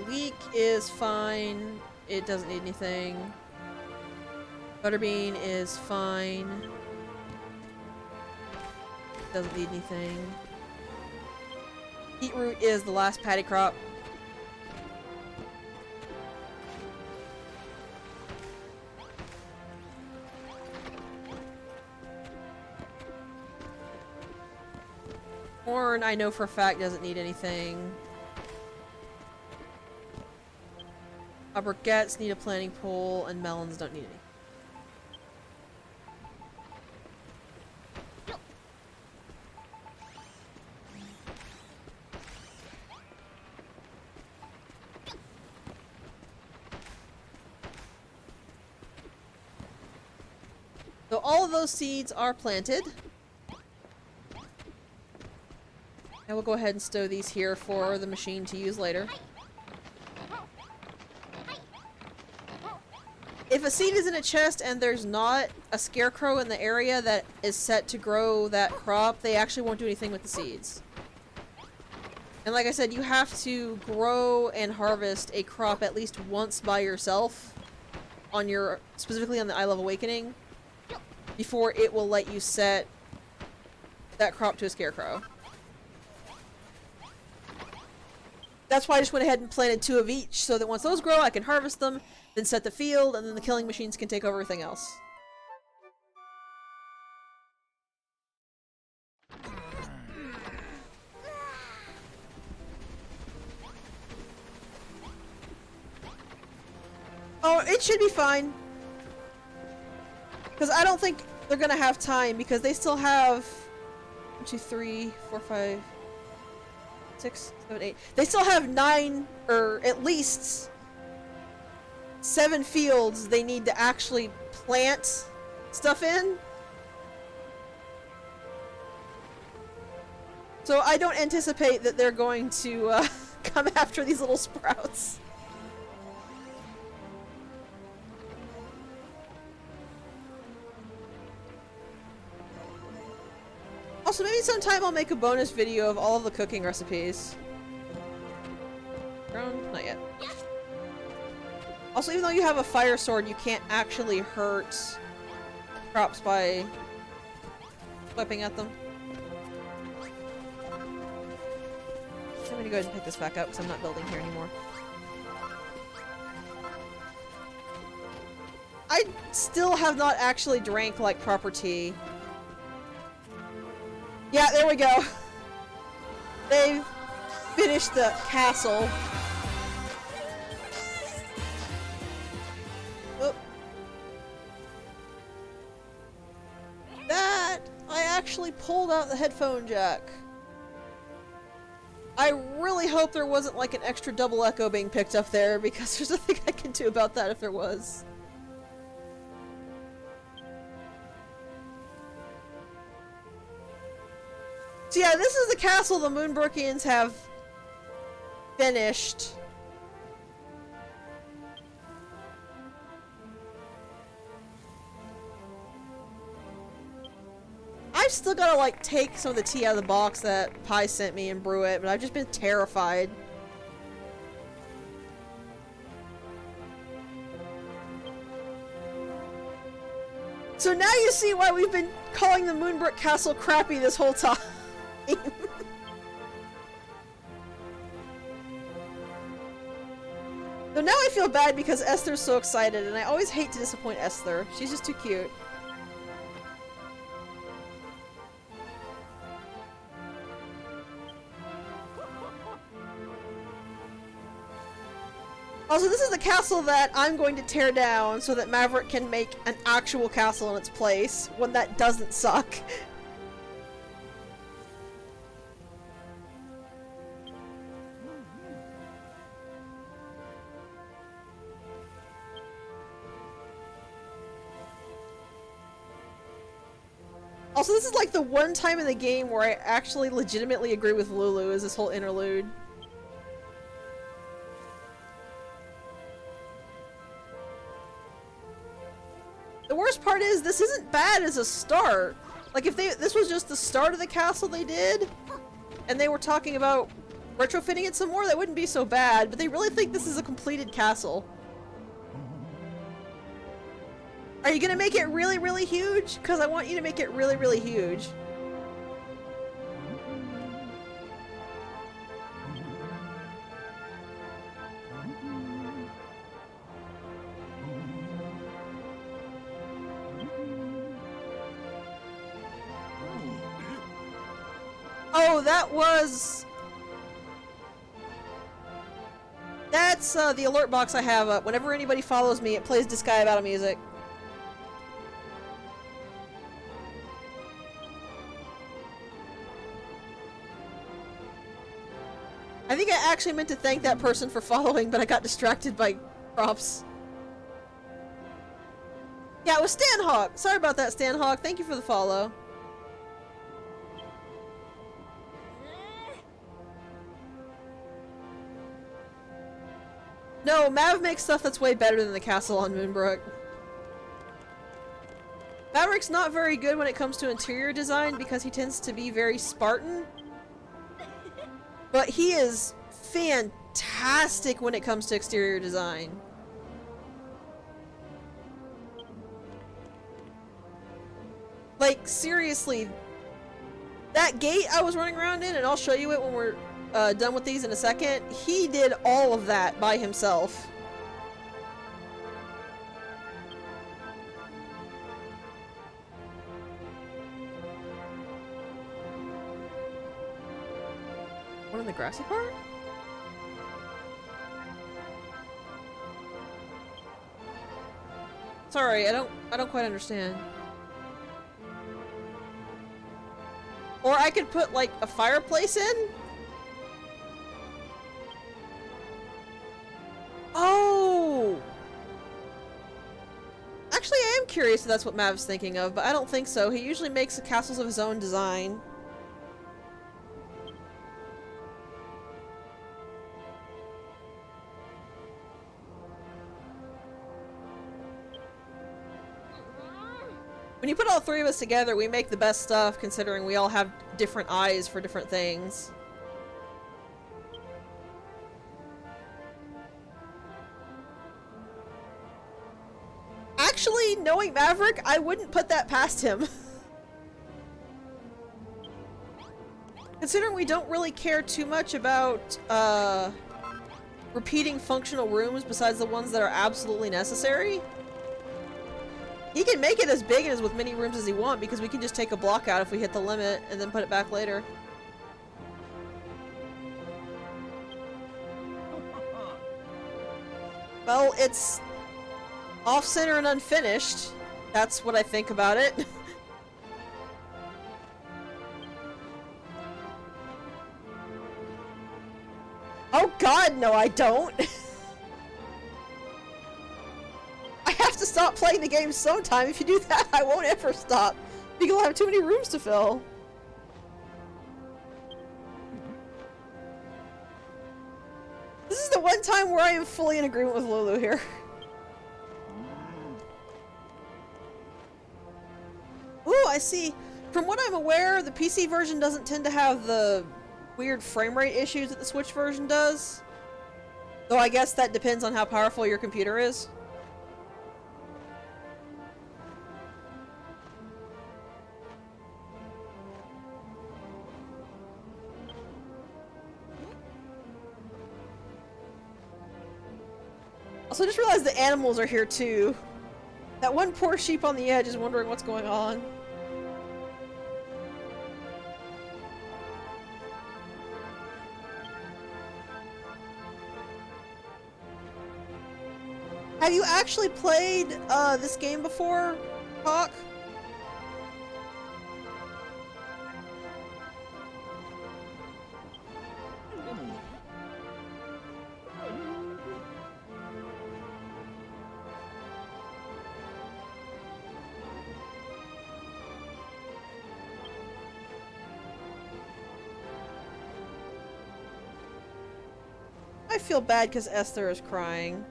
Speaker 1: Leek is fine. It doesn't need anything. Butterbean is fine. Doesn't need anything. Beetroot is the last paddy crop. Corn, I know for a fact, doesn't need anything. Briquettes need a planting pole, and melons don't need any. So all of those seeds are planted. And we'll go ahead and stow these here for the machine to use later. If a seed is in a chest and there's not a scarecrow in the area that is set to grow that crop, they actually won't do anything with the seeds. And like I said, you have to grow and harvest a crop at least once by yourself on your, specifically on the Isle of Awakening, before it will let you set that crop to a scarecrow. That's why I just went ahead and planted 2 of each, so that once those grow, I can harvest them, then set the field, and then the killing machines can take over everything else. Oh, it should be fine. Because I don't think they're gonna have time, because they still have 1, 2, 3, 4, 5, 6, 7, 8. They still have 9, or at least 7 fields they need to actually plant stuff in. So I don't anticipate that they're going to come after these little sprouts. Also, maybe sometime I'll make a bonus video of all of the cooking recipes. Grown? Not yet. Also, even though you have a fire sword, you can't actually hurt crops by whipping at them. I'm gonna go ahead and pick this back up because I'm not building here anymore. I still have not actually drank like proper tea. Yeah, there we go. They've finished the castle. Oh. That! I actually pulled out the headphone jack. I really hope there wasn't like an extra double echo being picked up there, because there's nothing I can do about that if there was. So yeah, this is the castle the Moonbrookians have finished. I've still gotta like take some of the tea out of the box that Pi sent me and brew it, but I've just been terrified. So now you see why we've been calling the Moonbrook Castle crappy this whole time. So now I feel bad because Esther's so excited, and I always hate to disappoint Esther. She's just too cute. Also, this is the castle that I'm going to tear down so that Maverick can make an actual castle in its place, one that doesn't suck. Also, this is like the one time in the game where I actually legitimately agree with Lulu, is this whole interlude. The worst part is, this isn't bad as a start. Like, if this was just the start of the castle they did, and they were talking about retrofitting it some more, that wouldn't be so bad, but they really think this is a completed castle. Are you gonna make it really, really huge? Because I want you to make it really, really huge. Oh, that's the alert box I have up. Whenever anybody follows me, it plays Disgaea Battle music. I think I actually meant to thank that person for following, but I got distracted by props. Yeah, it was Stanhawk! Sorry about that, Stanhawk. Thank you for the follow. No, Mav makes stuff that's way better than the castle on Moonbrook. Maverick's not very good when it comes to interior design because he tends to be very Spartan. But he is fantastic when it comes to exterior design. Like, seriously, that gate I was running around in, and I'll show you it when we're done with these in a second, he did all of that by himself. One in the grassy part? Sorry, I don't quite understand. Or I could put, like, a fireplace in? Oh! Actually, I am curious if that's what Mav's thinking of, but I don't think so. He usually makes the castles of his own design. When you put all three of us together, we make the best stuff, considering we all have different eyes for different things. Actually, knowing Maverick, I wouldn't put that past him. Considering we don't really care too much about, repeating functional rooms besides the ones that are absolutely necessary. He can make it as big and as with many rooms as he wants because we can just take a block out if we hit the limit and then put it back later. Well, it's off-center and unfinished. That's what I think about it. Oh god, no I don't! I have to stop playing the game sometime. If you do that, I won't ever stop. Because I'll have too many rooms to fill. This is the one time where I am fully in agreement with Lulu here. Ooh, I see. From what I'm aware, the PC version doesn't tend to have the weird frame rate issues that the Switch version does. Though I guess that depends on how powerful your computer is. Also, I just realized the animals are here too. That one poor sheep on the edge is wondering what's going on. Have you actually played this game before, Hawk? I feel bad because Esther is crying.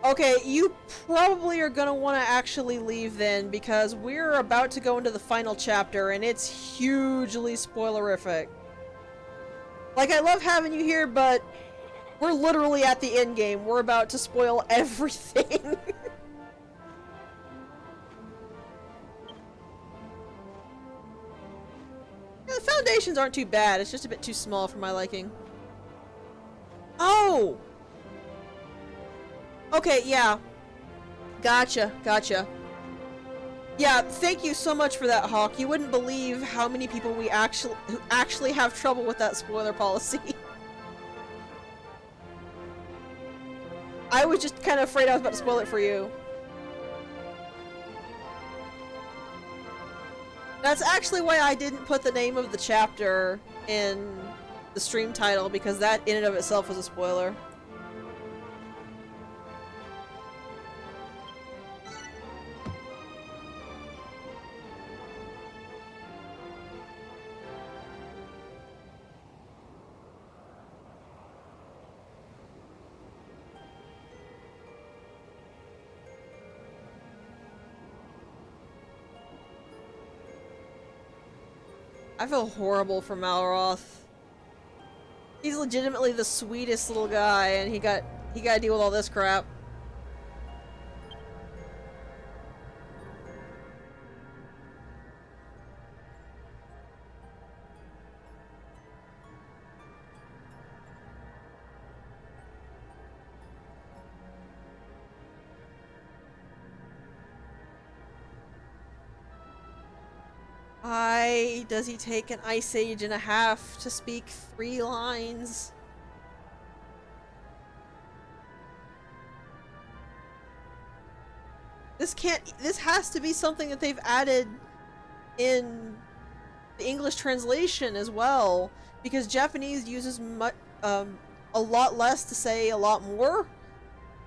Speaker 1: Okay, you probably are gonna want to actually leave then, because we're about to go into the final chapter, and it's hugely spoilerific. Like, I love having you here, but we're literally at the end game. We're about to spoil everything. Yeah, the foundations aren't too bad, it's just a bit too small for my liking. Oh! Okay, yeah. Gotcha, gotcha. Yeah, thank you so much for that, Hawk. You wouldn't believe how many people who actually have trouble with that spoiler policy. I was just kind of afraid I was about to spoil it for you. That's actually why I didn't put the name of the chapter in the stream title, because that in and of itself was a spoiler. I feel horrible for Malroth. He's legitimately the sweetest little guy, and he got to deal with all this crap. Does he take an ice age and a half to speak 3 lines? This has to be something that they've added in the English translation as well, because Japanese uses a lot less to say a lot more.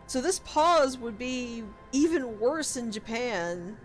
Speaker 1: So this pause would be even worse in Japan.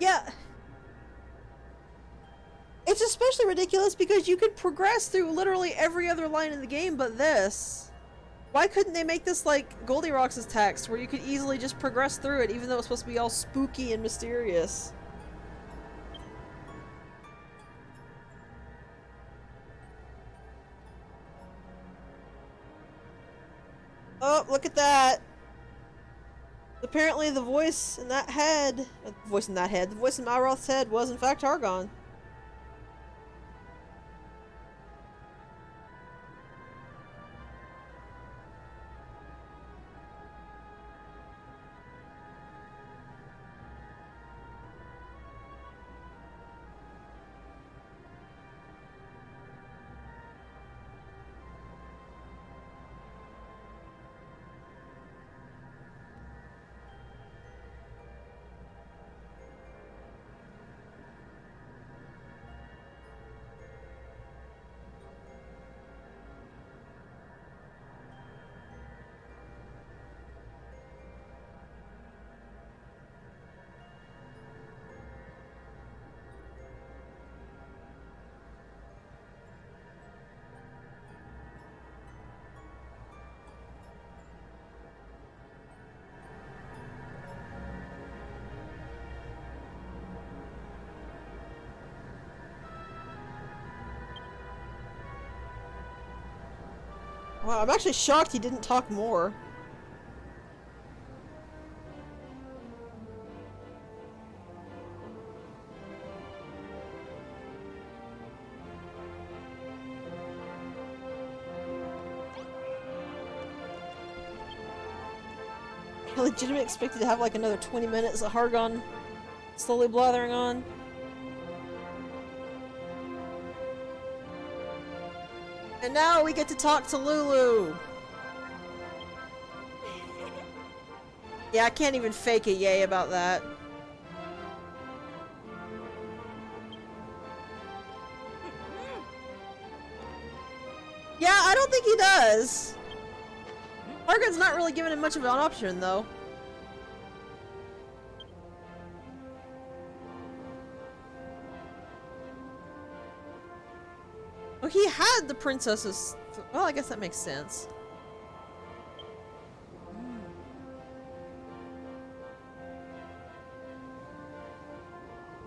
Speaker 1: Yeah. It's especially ridiculous because you could progress through literally every other line in the game but this. Why couldn't they make this like Goldilocks' text, where you could easily just progress through it even though it's supposed to be all spooky and mysterious? Oh, look at that! Apparently the voice in that head, the voice in Malroth's head was in fact Argon. Wow, I'm actually shocked he didn't talk more. I legitimately expected to have like another 20 minutes of Hargon slowly blathering on. And now we get to talk to Lulu. Yeah, I can't even fake a yay about that. Yeah, I don't think he does. Margaret's not really giving him much of an option, though. Well, he had the princesses. Well, I guess that makes sense.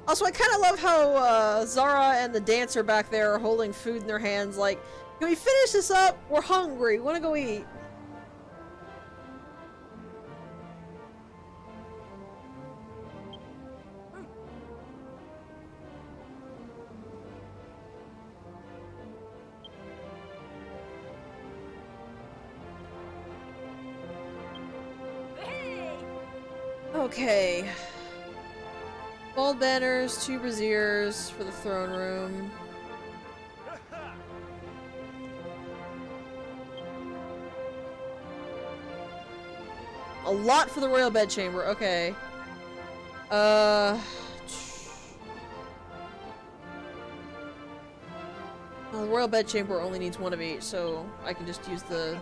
Speaker 1: Also, I kind of love how Zara and the dancer back there are holding food in their hands like, can we finish this up? We're hungry. We want to go eat. Okay. Gold banners, 2 braziers for the throne room. A lot for the royal bedchamber, okay. Well, the royal bedchamber only needs 1 of each, so I can just use the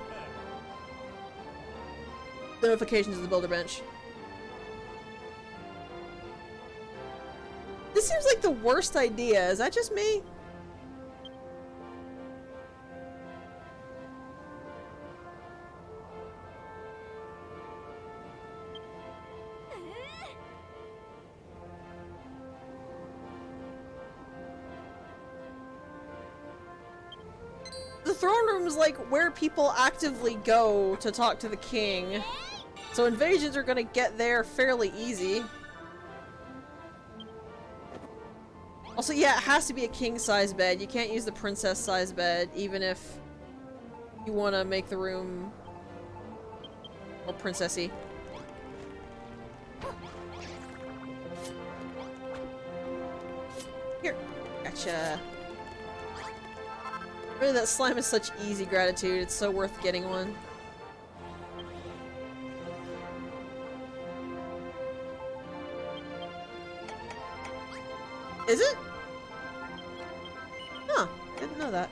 Speaker 1: notifications of the builder bench. This seems like the worst idea. Is that just me? The throne room is like where people actively go to talk to the king. So invasions are gonna get there fairly easy. Also, yeah, it has to be a king-size bed. You can't use the princess-size bed, even if you want to make the room more princessy. Here. Gotcha. Really, that slime is such easy gratitude. It's so worth getting one. Is it? Huh. Didn't know that.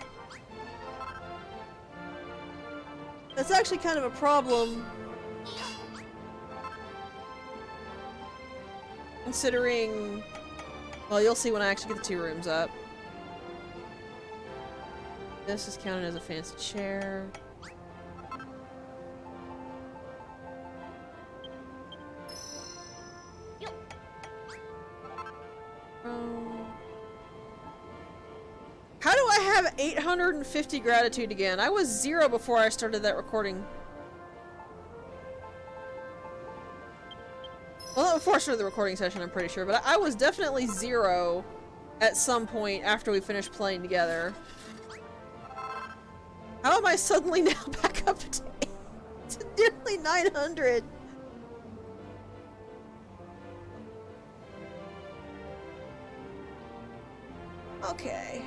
Speaker 1: That's actually kind of a problem. Considering... Well, you'll see when I actually get the 2 rooms up. This is counted as a fancy chair. How do I have 850 gratitude again? I was 0 before I started that recording. Well, not before I started the recording session, I'm pretty sure, but I was definitely 0 at some point after we finished playing together. How am I suddenly now back up to nearly 900? Okay.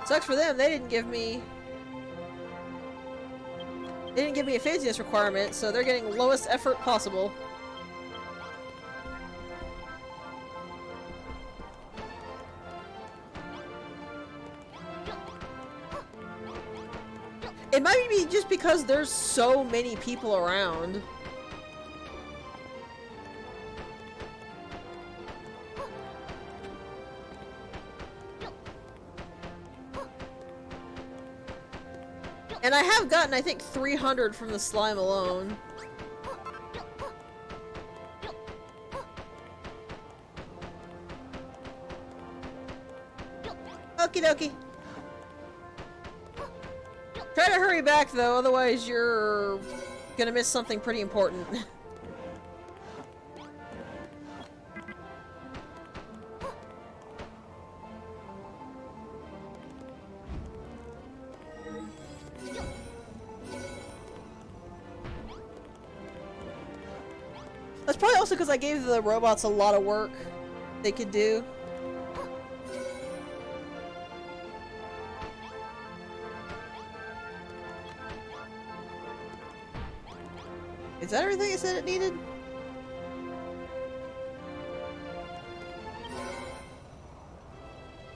Speaker 1: Sucks for them, they didn't give me a fanciness requirement, so they're getting lowest effort possible. It might be just because there's so many people around. And I have gotten, I think, 300 from the slime alone. Okie dokie. Try to hurry back, though, otherwise you're gonna miss something pretty important. That's probably also because I gave the robots a lot of work they could do. Is that everything it said it needed?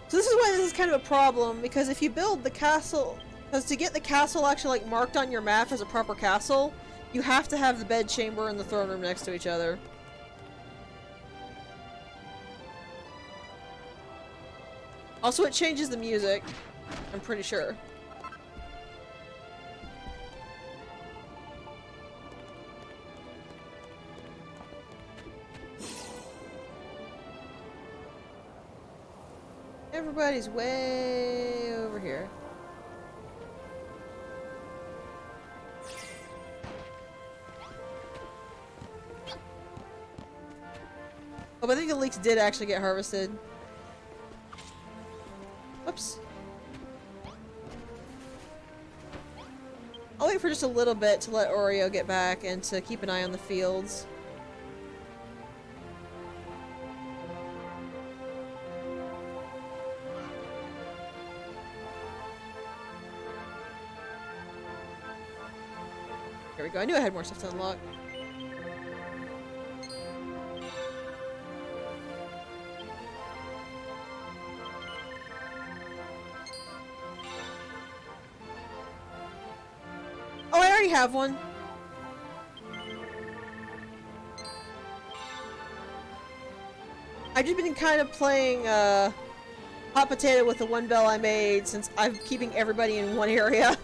Speaker 1: So this is why this is kind of a problem, because if you build the castle, because to get the castle actually like marked on your map as a proper castle, you have to have the bed chamber and the throne room next to each other. Also, it changes the music, I'm pretty sure. Everybody's way over here. Oh, but I think the leeks did actually get harvested. Oops. I'll wait for just a little bit to let Oreo get back and to keep an eye on the fields. There we go. I knew I had more stuff to unlock. Oh, I already have one. I've just been kind of playing hot potato with the one bell I made since I'm keeping everybody in one area.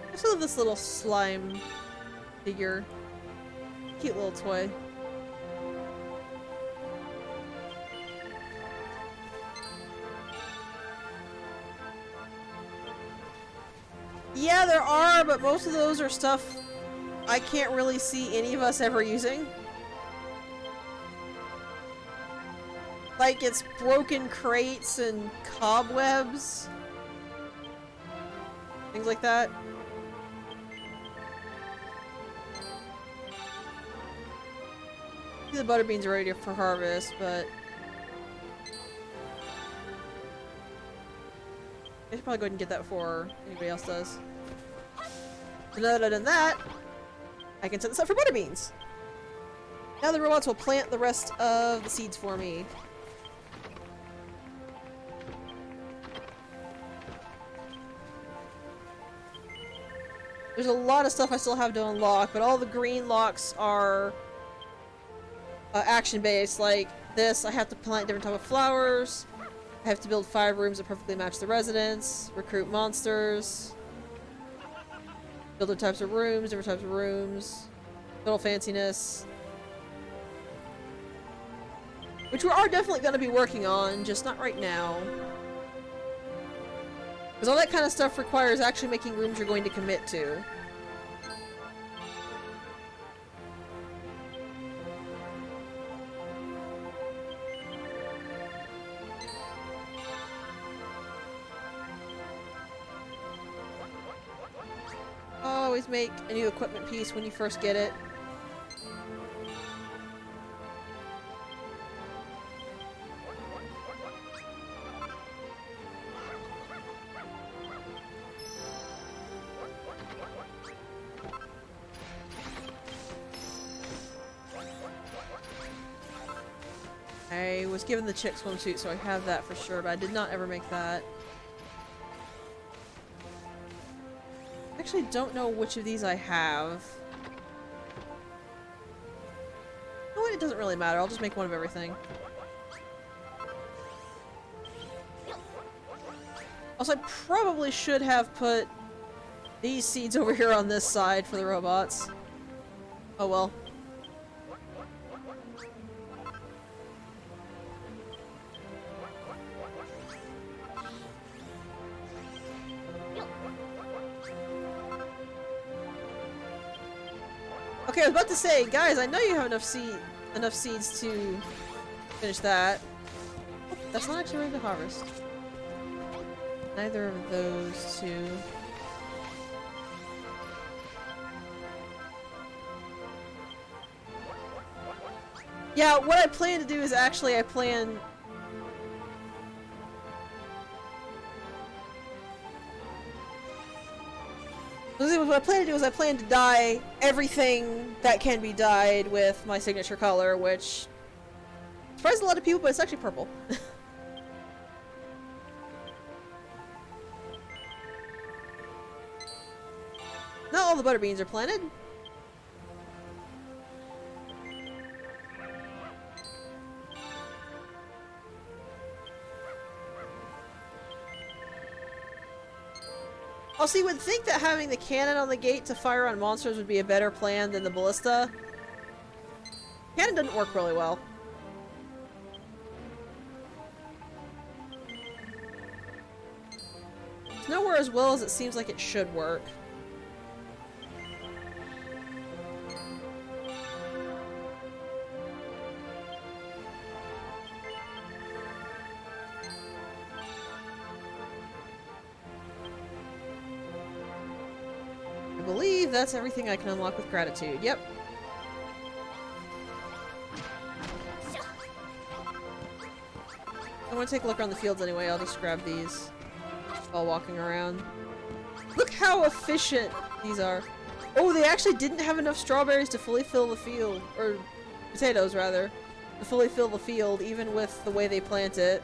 Speaker 1: I just love this little slime figure. Cute little toy. Yeah, there are, but most of those are stuff I can't really see any of us ever using. Like, it's broken crates and cobwebs. Things like that. The butterbeans are ready for harvest, but I should probably go ahead and get that before anybody else does. And other than that, I can set this up for butterbeans. Now the robots will plant the rest of the seeds for me. There's a lot of stuff I still have to unlock, but all the green locks are action-based. Like this, I have to plant different type of flowers. I have to build 5 rooms that perfectly match the residence. Recruit monsters. Build different types of rooms. Little fanciness. Which we are definitely going to be working on, just not right now. Because all that kind of stuff requires actually making rooms you're going to commit to. Always make a new equipment piece when you first get it. I was given the chick swimsuit, so I have that for sure, but I did not ever make that. I actually don't know which of these I have. You know what? It doesn't really matter. I'll just make one of everything. Also, I probably should have put these seeds over here on this side for the robots. Oh well. Okay, I was about to say, guys, I know you have enough seeds to finish that. Oh, that's not actually ready to harvest. Neither of those two. Yeah, what I plan to do is actually what I plan to do is I plan to dye everything that can be dyed with my signature color, which surprised a lot of people, but it's actually purple. Not all the butter beans are planted. Also, you would think that having the cannon on the gate to fire on monsters would be a better plan than the ballista. Cannon doesn't work really well. It's nowhere as well as it seems like it should work. I believe that's everything I can unlock with gratitude. Yep. I want to take a look around the fields anyway. I'll just grab these while walking around. Look how efficient these are. Oh, they actually didn't have enough strawberries to fully fill the field. Or potatoes, rather. To fully fill the field, even with the way they plant it.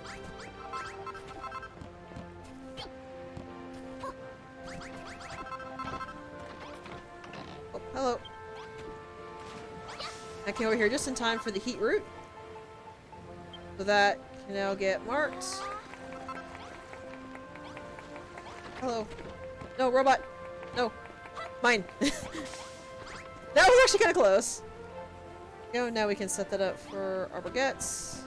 Speaker 1: Oh, hello. I came over here just in time for the heat root. So that can now get marked. Hello. No, robot! No. Mine. That was actually kind of close. Go, now we can set that up for our baguettes.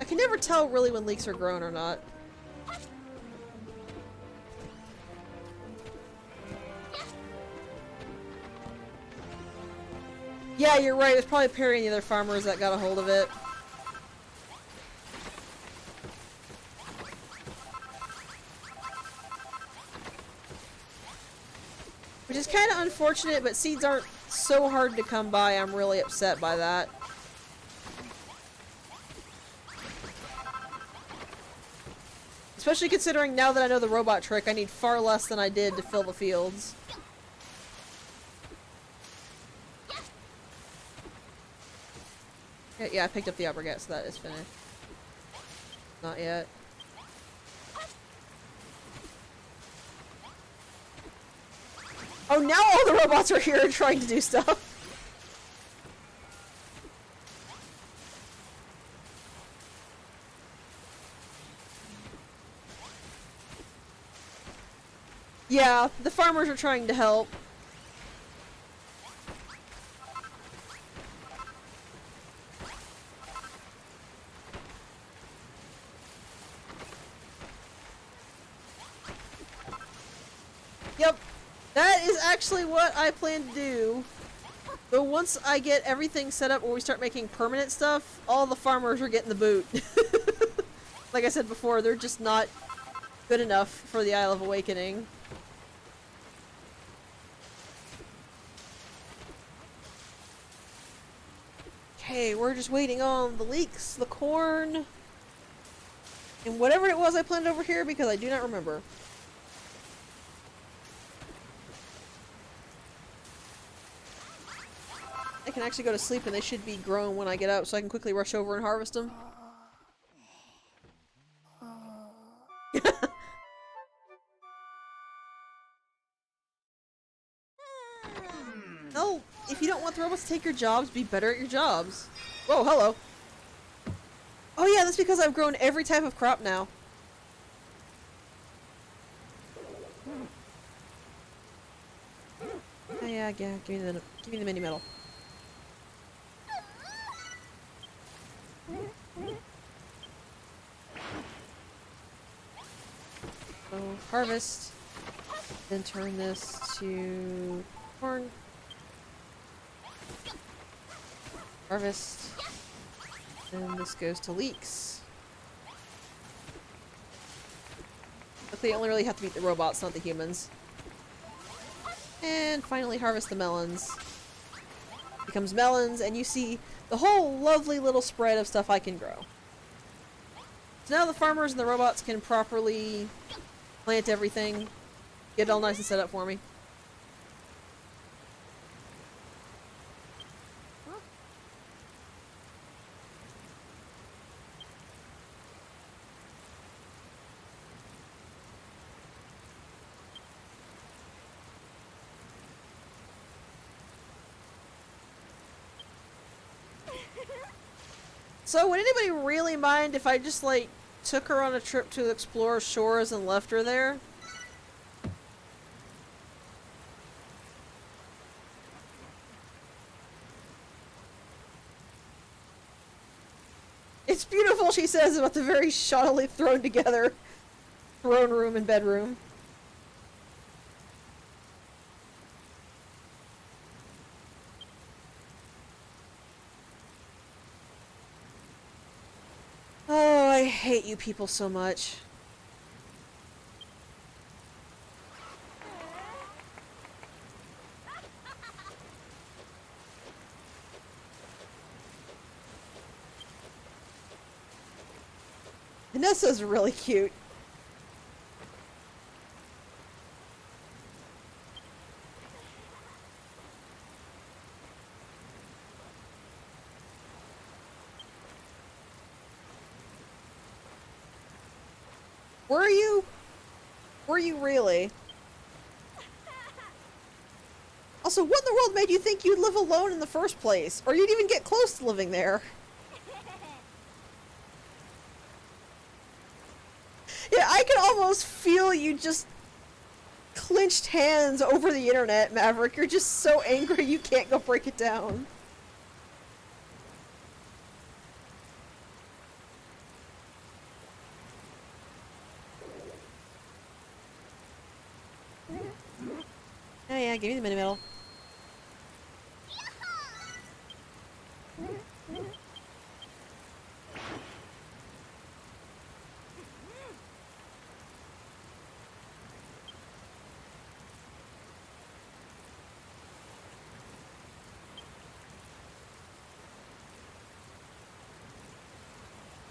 Speaker 1: I can never tell really when leeks are grown or not. Yeah, you're right. It was probably Perry and the other farmers that got a hold of it. Which is kind of unfortunate, but seeds aren't so hard to come by. I'm really upset by that. Especially considering now that I know the robot trick, I need far less than I did to fill the fields. Yeah, I picked up the abrogate, so that is finished. Not yet. Oh, now all the robots are here trying to do stuff! Yeah, the farmers are trying to help. Yep, that is actually what I plan to do. But once I get everything set up where we start making permanent stuff, all the farmers are getting the boot. Like I said before, they're just not good enough for the Isle of Awakening. Okay, we're just waiting on the leeks, the corn, and whatever it was I planted over here because I do not remember. I can actually go to sleep and they should be grown when I get up so I can quickly rush over and harvest them. No, if you don't want the robots to take your jobs, be better at your jobs. Whoa, hello. Oh yeah, that's because I've grown every type of crop now. Oh yeah, yeah, give me the mini medal. So harvest, then turn this to corn. Harvest, and this goes to leeks. But they only really have to beat the robots, not the humans. And finally harvest the melons. Becomes melons, and you see the whole lovely little spread of stuff I can grow. So now the farmers and the robots can properly plant everything, get it all nice and set up for me. So would anybody really mind if I just like took her on a trip to explore shores and left her there? It's beautiful, she says, about the very shoddily thrown together throne room and bedroom. Oh, I hate you people so much. Vanessa's really cute. Were you? Were you really? Also, what in the world made you think you'd live alone in the first place? Or you'd even get close to living there? Yeah, I can almost feel you just clenched hands over the internet, Maverick. You're just so angry you can't go break it down. Oh yeah, give me the mini medal.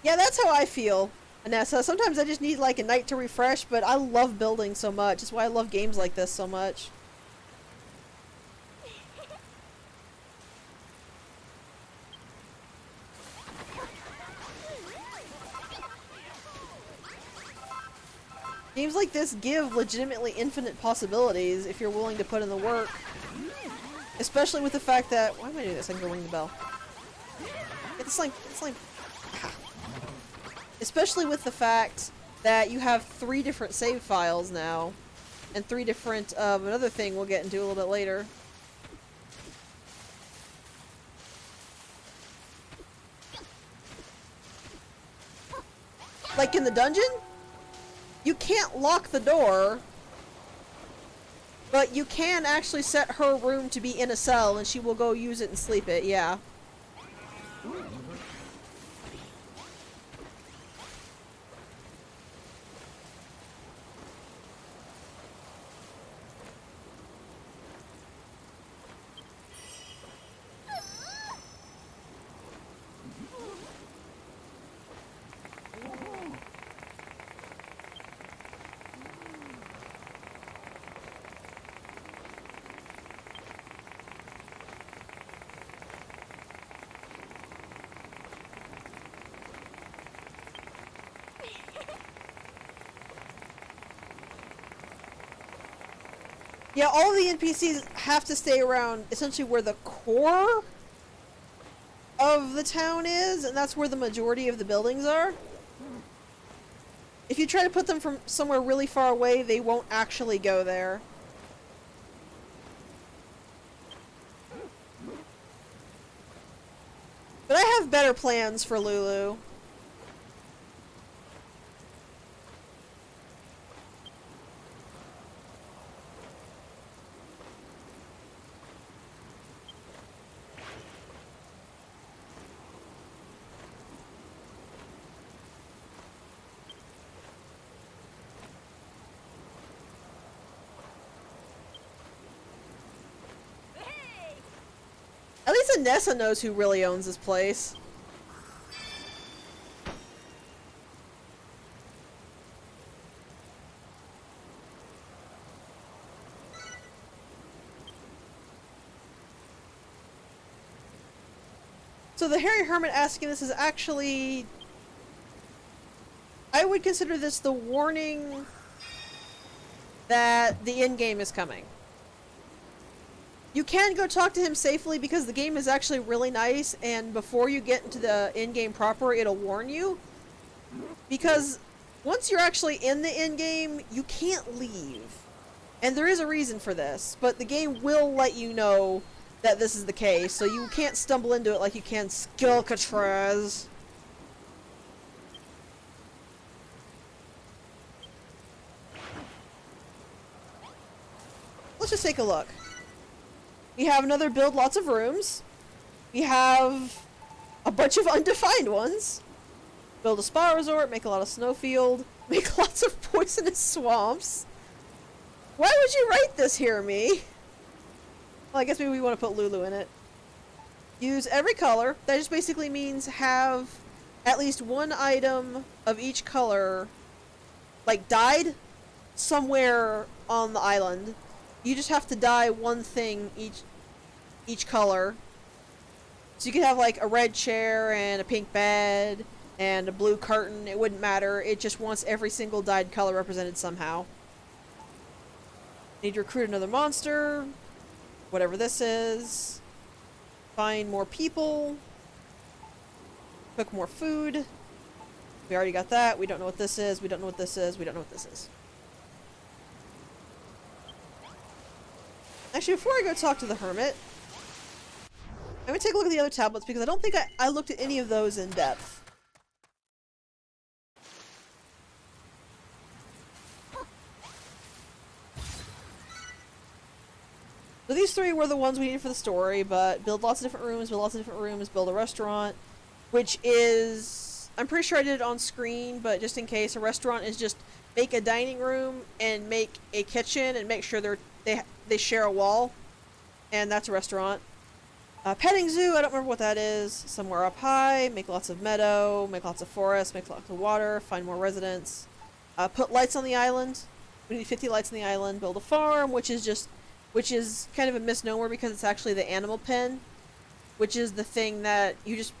Speaker 1: Yeah, that's how I feel, Anessa. Sometimes I just need like a night to refresh, but I love building so much. That's why I love games like this so much. Games like this give legitimately infinite possibilities if you're willing to put in the work. Especially with the fact that... Why am I doing this? I can go ring the bell. Get the slime! Get the slime! Ah. Especially with the fact that you have 3 different save files now. And 3 different... another thing we'll get into a little bit later. Like in the dungeon? You can't lock the door, but you can actually set her room to be in a cell and she will go use it and sleep it, yeah. Yeah, all the NPCs have to stay around essentially where the core of the town is, and that's where the majority of the buildings are. If you try to put them from somewhere really far away, they won't actually go there. But I have better plans for Lulu. At least Anessa knows who really owns this place. So the Hairy Hermit asking this is actually... I would consider this the warning that the end game is coming. You can go talk to him safely because the game is actually really nice, and before you get into the end game proper, it'll warn you. Because once you're actually in the end game, you can't leave. And there is a reason for this, but the game will let you know that this is the case, so you can't stumble into it like you can Skilcatraz. Let's just take a look. We have another build lots of rooms. We have a bunch of undefined ones. Build a spa resort, make a lot of snowfield, make lots of poisonous swamps. Why would you write this here, me? Well, I guess maybe we want to put Lulu in it. Use every color. That just basically means have at least one item of each color, like, dyed somewhere on the island. You just have to dye one thing each color. So you could have like a red chair and a pink bed and a blue curtain. It wouldn't matter. It just wants every single dyed color represented somehow. Need to recruit another monster. Whatever this is. Find more people. Cook more food. We already got that. We don't know what this is. We don't know what this is. We don't know what this is. Actually, before I go talk to the hermit, I'm gonna take a look at the other tablets because I don't think I looked at any of those in depth. So these three were the ones we needed for the story, but build lots of different rooms, build a restaurant, which is... I'm pretty sure I did it on screen, but just in case, a restaurant is just make a dining room and make a kitchen and make sure they share a wall, and that's a restaurant. Petting zoo, I don't remember what that is. Somewhere up high, make lots of meadow, make lots of forest, make lots of water, find more residents. Put lights on the island. We need 50 lights on the island. Build a farm, which is kind of a misnomer because it's actually the animal pen, which is the thing that you just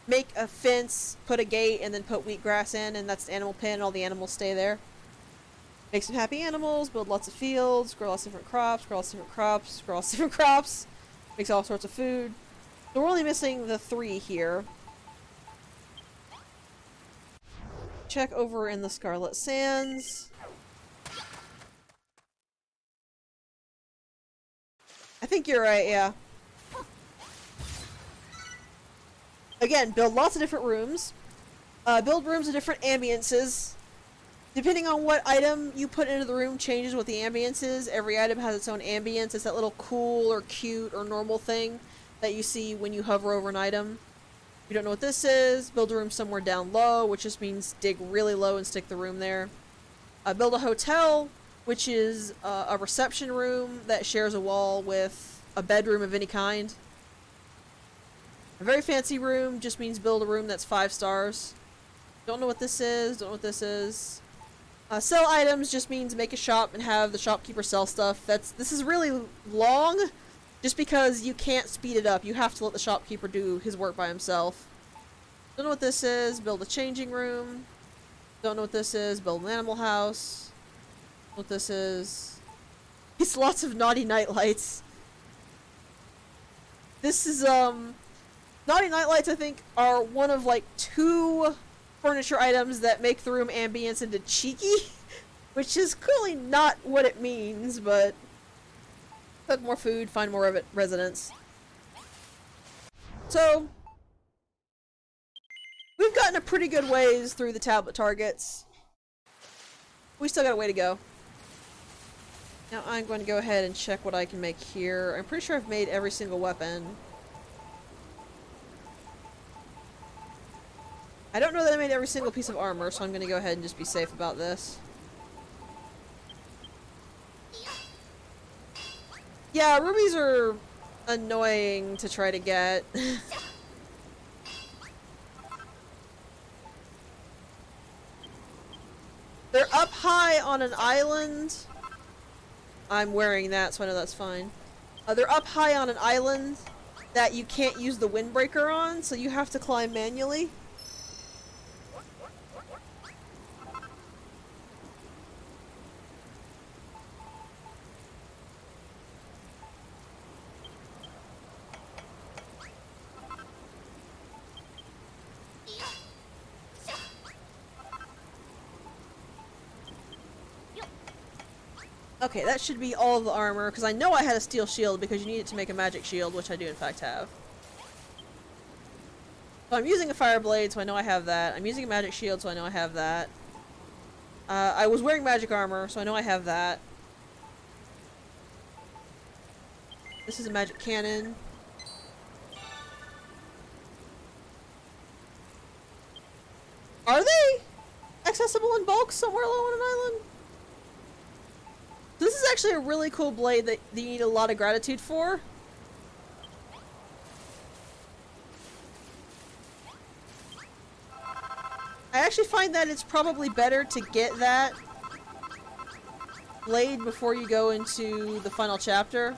Speaker 1: make a fence, put a gate, and then put wheatgrass in, and that's the animal pen, and all the animals stay there. Make some happy animals, build lots of fields, grow lots of different crops, grow lots of different crops, grow lots of different crops, makes all sorts of food. So we're only missing the 3 here. Check over in the Scarlet Sands. I think you're right, yeah. Again, build lots of different rooms. Build rooms of different ambiances. Depending on what item you put into the room changes what the ambience is. Every item has its own ambience. It's that little cool or cute or normal thing that you see when you hover over an item. If you don't know what this is, build a room somewhere down low, which just means dig really low and stick the room there. Build a hotel, which is a reception room that shares a wall with a bedroom of any kind. A very fancy room just means build a room that's 5 stars. Don't know what this is, don't know what this is. Sell items just means make a shop and have the shopkeeper sell stuff. This is really long, just because you can't speed it up. You have to let the shopkeeper do his work by himself. Don't know what this is, build a changing room. Don't know what this is, build an animal house. What this is. It's lots of naughty night lights. This is, Naughty nightlights, I think, are one of like 2 furniture items that make the room ambience into cheeky, which is clearly not what it means, but cook more food, find more of it residents. So we've gotten a pretty good ways through the tablet targets. We still got a way to go. Now I'm going to go ahead and check what I can make here. I'm pretty sure I've made every single weapon. I don't know that I made every single piece of armor, so I'm going to go ahead and just be safe about this. Yeah, rubies are annoying to try to get. They're up high on an island. I'm wearing that, so I know that's fine. They're up high on an island that you can't use the windbreaker on, so you have to climb manually. Okay, that should be all of the armor, because I know I had a steel shield because you need it to make a magic shield, which I do in fact have. So I'm using a fire blade, so I know I have that. I'm using a magic shield, so I know I have that. I was wearing magic armor, so I know I have that. This is a magic cannon. Are they accessible in bulk somewhere low on an island? This is actually a really cool blade that you need a lot of gratitude for. I actually find that it's probably better to get that blade before you go into the final chapter.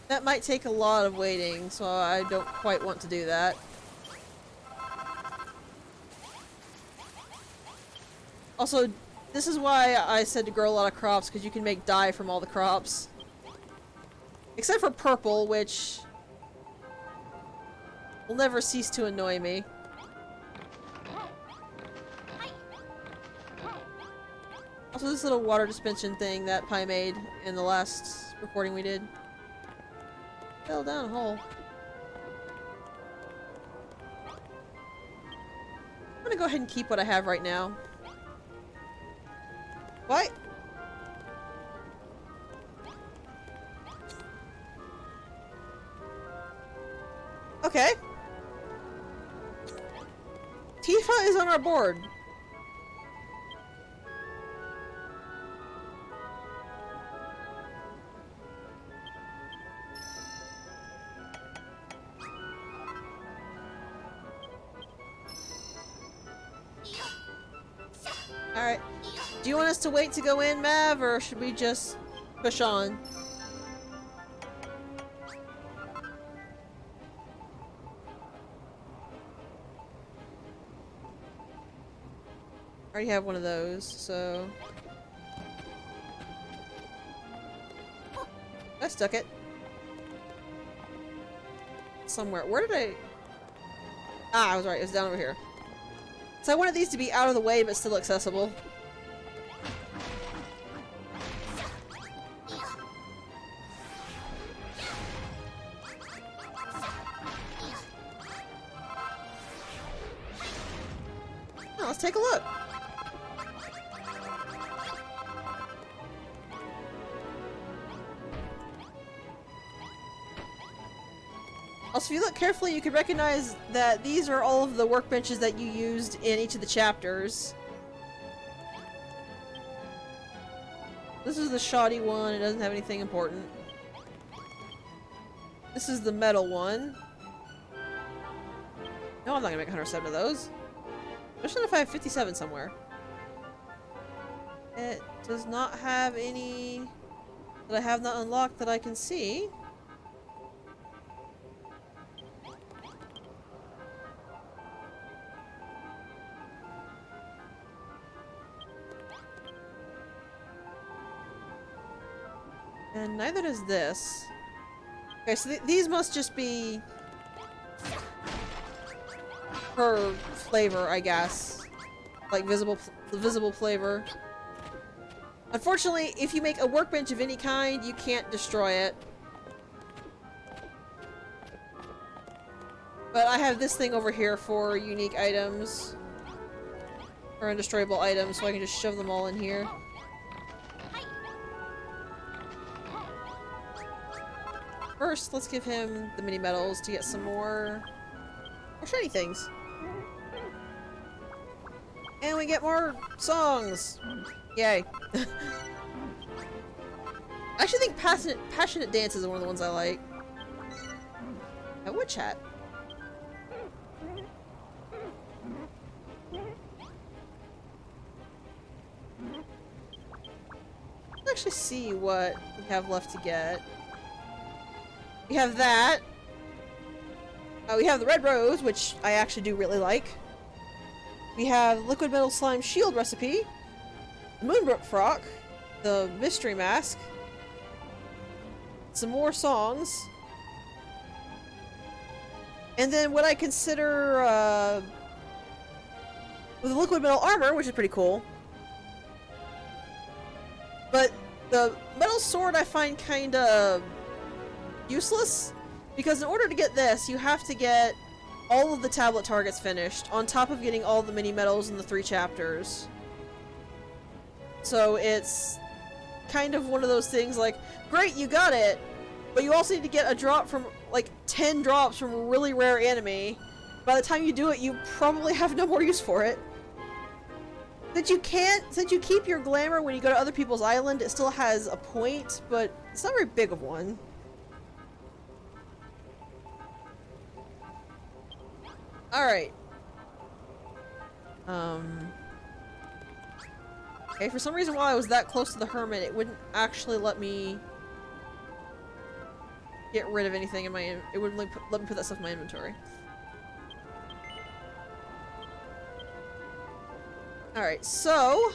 Speaker 1: That might take a lot of waiting, so I don't quite want to do that. Also, this is why I said to grow a lot of crops, because you can make dye from all the crops. Except for purple, which will never cease to annoy me. Also, this little water dispensing thing that Pi made in the last recording we did. Fell down a hole. I'm gonna go ahead and keep what I have right now. What? Okay. Tifa is on our board. Alright. Do you want us to wait to go in, Mav, or should we just push on? I already have one of those, so... I stuck it. Somewhere. Where did I... Ah, I was right. It was down over here. So I wanted these to be out of the way, but still accessible. Oh, let's take a look. Also, if you look carefully, you can recognize that these are all of the workbenches that you used in each of the chapters. This is the shoddy one, it doesn't have anything important. This is the metal one. No, I'm not gonna make 107 of those. Especially if I have 57 somewhere. It does not have any that I have not unlocked that I can see. And neither does this. Okay, so these must just be her flavor, I guess. Like visible flavor. Unfortunately, if you make a workbench of any kind, you can't destroy it. But I have this thing over here for unique items. Or undestroyable items, so I can just shove them all in here. First, let's give him the mini medals to get some more shiny things. And we get more songs! Yay. I actually think passionate dances are one of the ones I like. A witch hat. Let's actually see what we have left to get. We have that. We have the red rose, which I actually do really like. We have liquid metal slime shield recipe. The Moonbrook frock. The mystery mask. Some more songs. And then what I consider, with the liquid metal armor, which is pretty cool. But the metal sword I find kinda useless, because in order to get this, you have to get all of the tablet targets finished, on top of getting all the mini medals in the 3 chapters. So it's kind of one of those things like, great, you got it, but you also need to get a drop from, like, 10 drops from a really rare enemy. By the time you do it, you probably have no more use for it. Since you keep your glamour when you go to other people's island, it still has a point, but it's not very big of one. Alright. Okay, for some reason while I was that close to the hermit, it wouldn't actually let me get rid of anything in my it wouldn't let me put that stuff in my inventory. Alright, so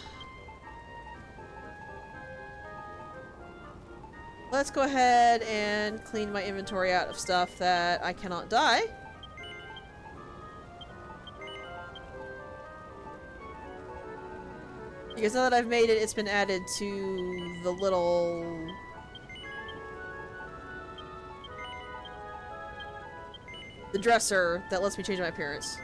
Speaker 1: let's go ahead and clean my inventory out of stuff that I cannot dye. Because now that I've made it, it's been added to the little... the dresser that lets me change my appearance.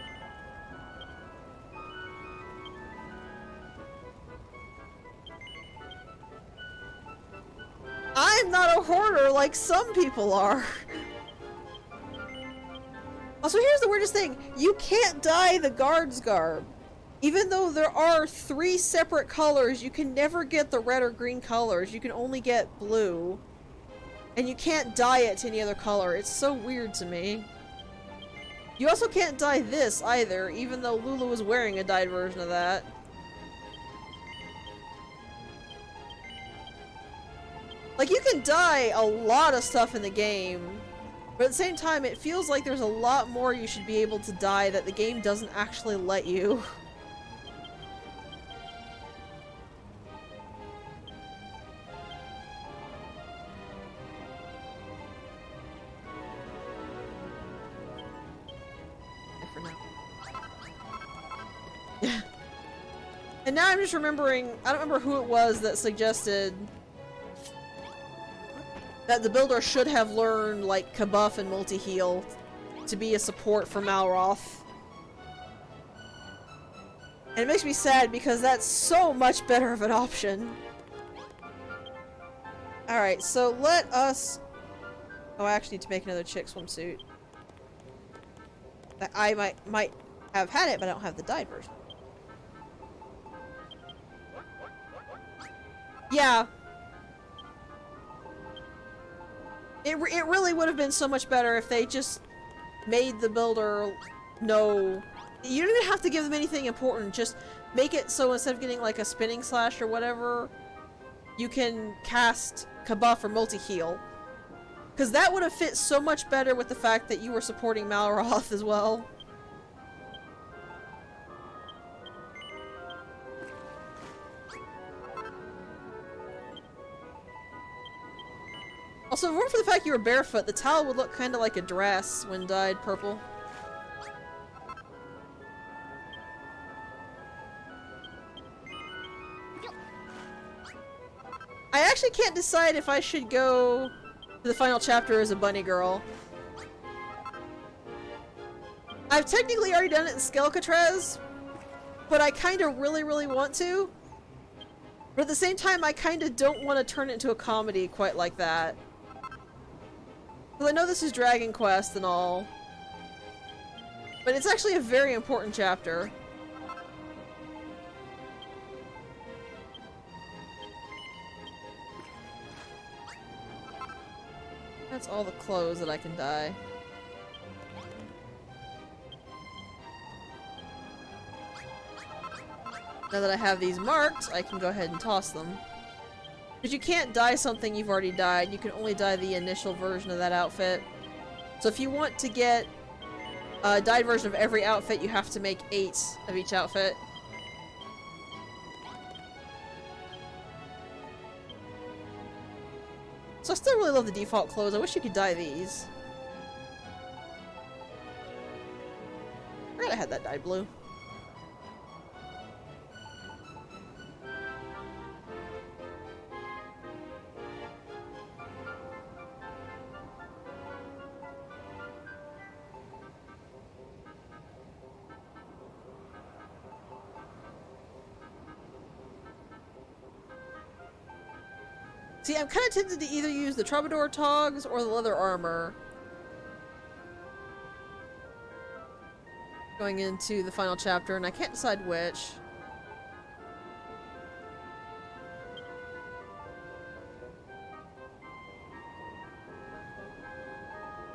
Speaker 1: I'm not a hoarder like some people are! Also, here's the weirdest thing. You can't dye the guard's garb. Even though there are 3 separate colors, you can never get the red or green colors. You can only get blue. And you can't dye it to any other color. It's so weird to me. You also can't dye this either, even though Lulu was wearing a dyed version of that. Like, you can dye a lot of stuff in the game, but at the same time, it feels like there's a lot more you should be able to dye that the game doesn't actually let you. And now I'm just remembering, I don't remember who it was that suggested that the builder should have learned, like, Kabuff and Multi-Heal to be a support for Malroth. And it makes me sad because that's so much better of an option. Alright, so let us... Oh, I actually need to make another chick swimsuit. I might have had it, but I don't have the dyed version. Yeah. It really would have been so much better if they just made the builder know... You didn't have to give them anything important, just make it so instead of getting like a spinning slash or whatever, you can cast Kabuff or Multi-Heal. Because that would have fit so much better with the fact that you were supporting Malroth as well. Also, if it weren't for the fact you were barefoot, the towel would look kind of like a dress when dyed purple. I actually can't decide if I should go to the final chapter as a bunny girl. I've technically already done it in Skelcatraz, but I kind of really want to. But at the same time, I kind of don't want to turn it into a comedy quite like that. Because I know this is Dragon Quest and all. But it's actually a very important chapter. That's all the clothes that I can dye. Now that I have these marked, I can go ahead and toss them. But you can't dye something you've already dyed, you can only dye the initial version of that outfit. So if you want to get a dyed version of every outfit, you have to make 8 of each outfit. So I still really love the default clothes. I wish you could dye these. I forgot I had that dyed blue. See, I'm kind of tempted to either use the Troubadour Togs or the leather armor. Going into the final chapter, and I can't decide which.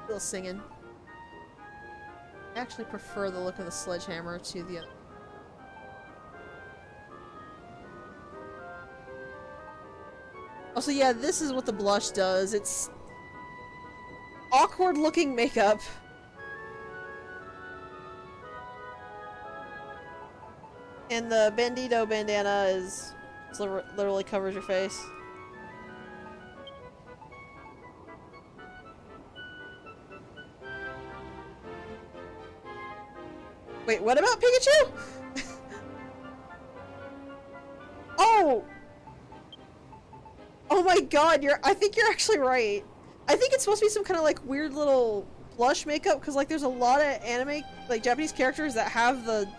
Speaker 1: Still singing. I actually prefer the look of the sledgehammer to the other. Also, yeah, this is what the blush does. It's awkward looking makeup. And the Bandito bandana is literally covers your face. Wait, what about Pikachu? Oh! Oh my god, I think you're actually right. I think it's supposed to be some kind of like weird little blush makeup, because like there's a lot of anime, like Japanese characters that have the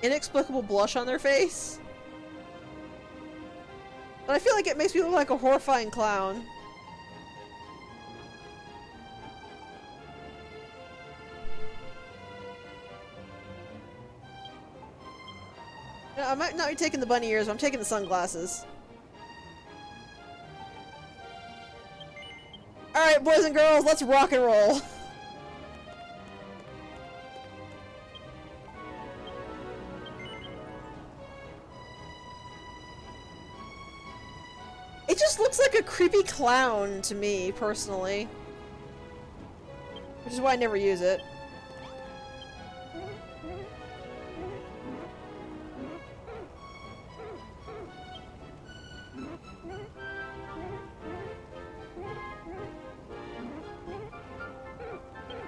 Speaker 1: inexplicable blush on their face. But I feel like it makes me look like a horrifying clown. No, I might not be taking the bunny ears, but I'm taking the sunglasses. Alright, boys and girls, let's rock and roll. It just looks like a creepy clown to me, personally. Which is why I never use it.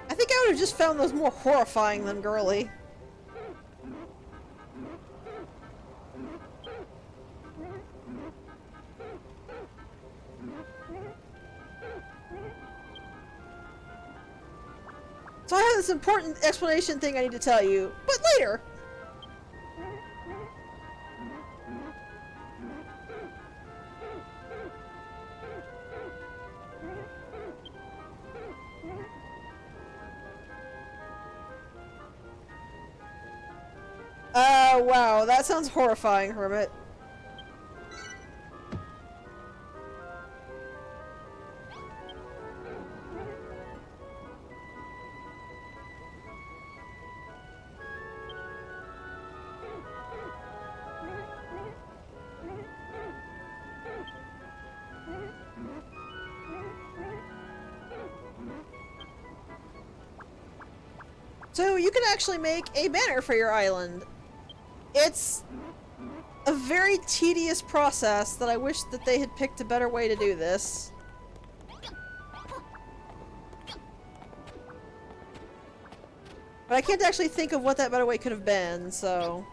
Speaker 1: I think I would have just found those more horrifying than girly. So I have this important explanation thing I need to tell you, but later! Wow, that sounds horrifying, Hermit. So you can actually make a banner for your island. It's a very tedious process that I wish that they had picked a better way to do this. But I can't actually think of what that better way could have been, so...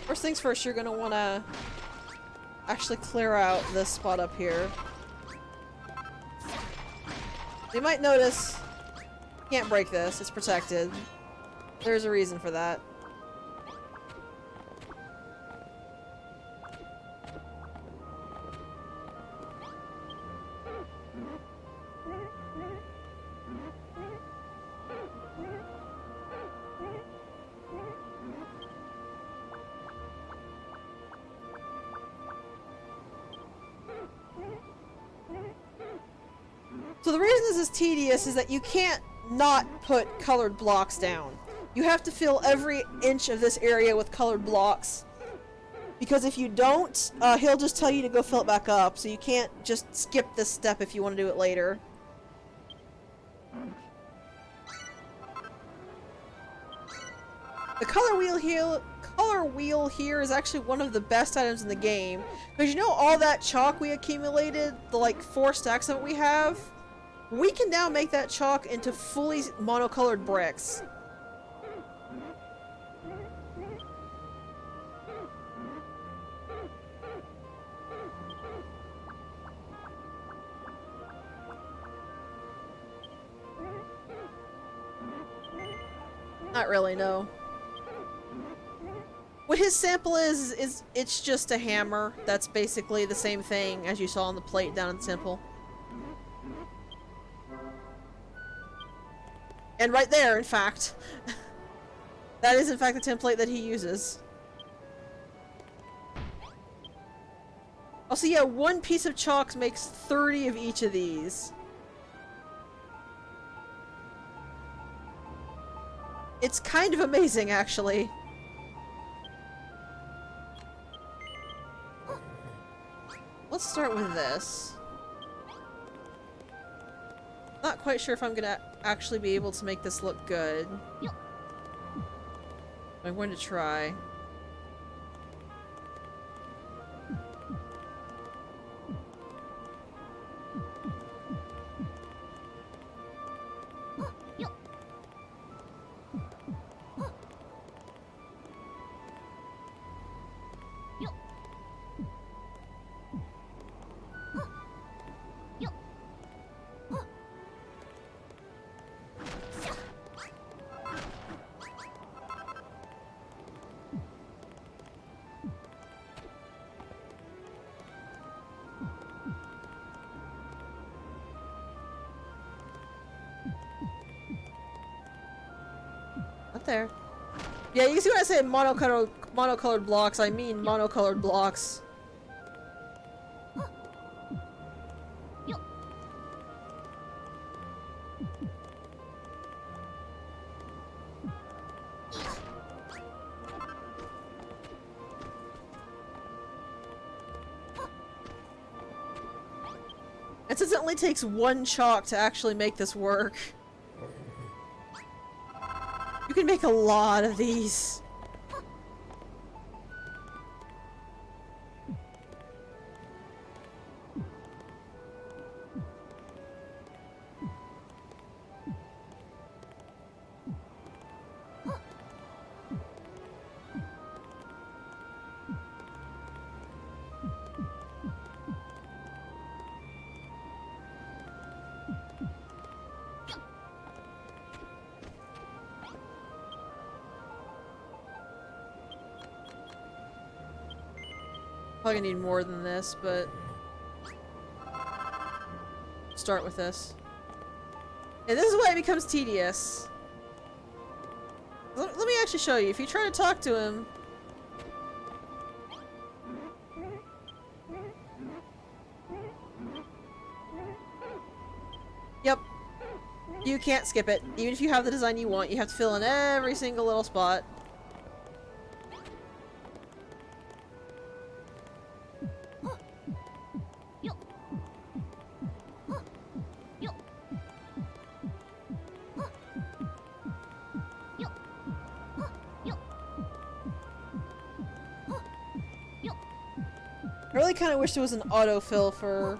Speaker 1: First things first, you're gonna wanna actually clear out this spot up here. You might notice you can't break this, it's protected. There's a reason for that. So the reason this is tedious is that you can't not put colored blocks down. You have to fill every inch of this area with colored blocks. Because if you don't, he'll just tell you to go fill it back up, so you can't just skip this step if you want to do it later. The color wheel here is actually one of the best items in the game. Because you know all that chalk we accumulated, the like 4 stacks of it we have? We can now make that chalk into fully monocolored bricks. Not really, no. What his sample is it's just a hammer. That's basically the same thing as you saw on the plate down in the temple. And right there, in fact. That is in fact the template that he uses. Also, yeah, 1 piece of chalk makes 30 of each of these. It's kind of amazing, actually. Let's start with this. Not quite sure if I'm gonna actually be able to make this look good. I'm going to try. There. Yeah, you see when I say monocolored blocks, I mean monocolored blocks. And since it only takes 1 chalk to actually make this work, you can make a lot of these. Probably need more than this, but start with this. And this is why it becomes tedious. Let me actually show you. If you try to talk to him, yep, you can't skip it. Even if you have the design you want, you have to fill in every single little spot. I really kind of wish there was an autofill for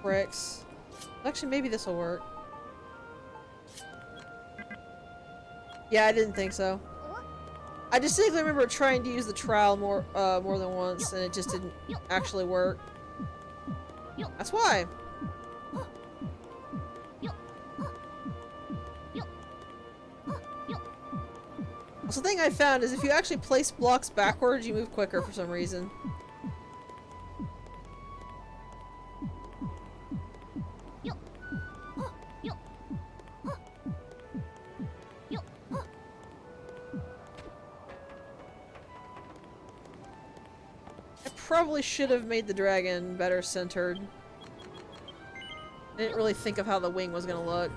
Speaker 1: bricks. Actually, maybe this will work. Yeah, I didn't think so. I distinctly remember trying to use the trowel more than once, and it just didn't actually work. That's why. So the thing I found is if you actually place blocks backwards, you move quicker for some reason. I probably should have made the dragon better centered. I didn't really think of how the wing was gonna look.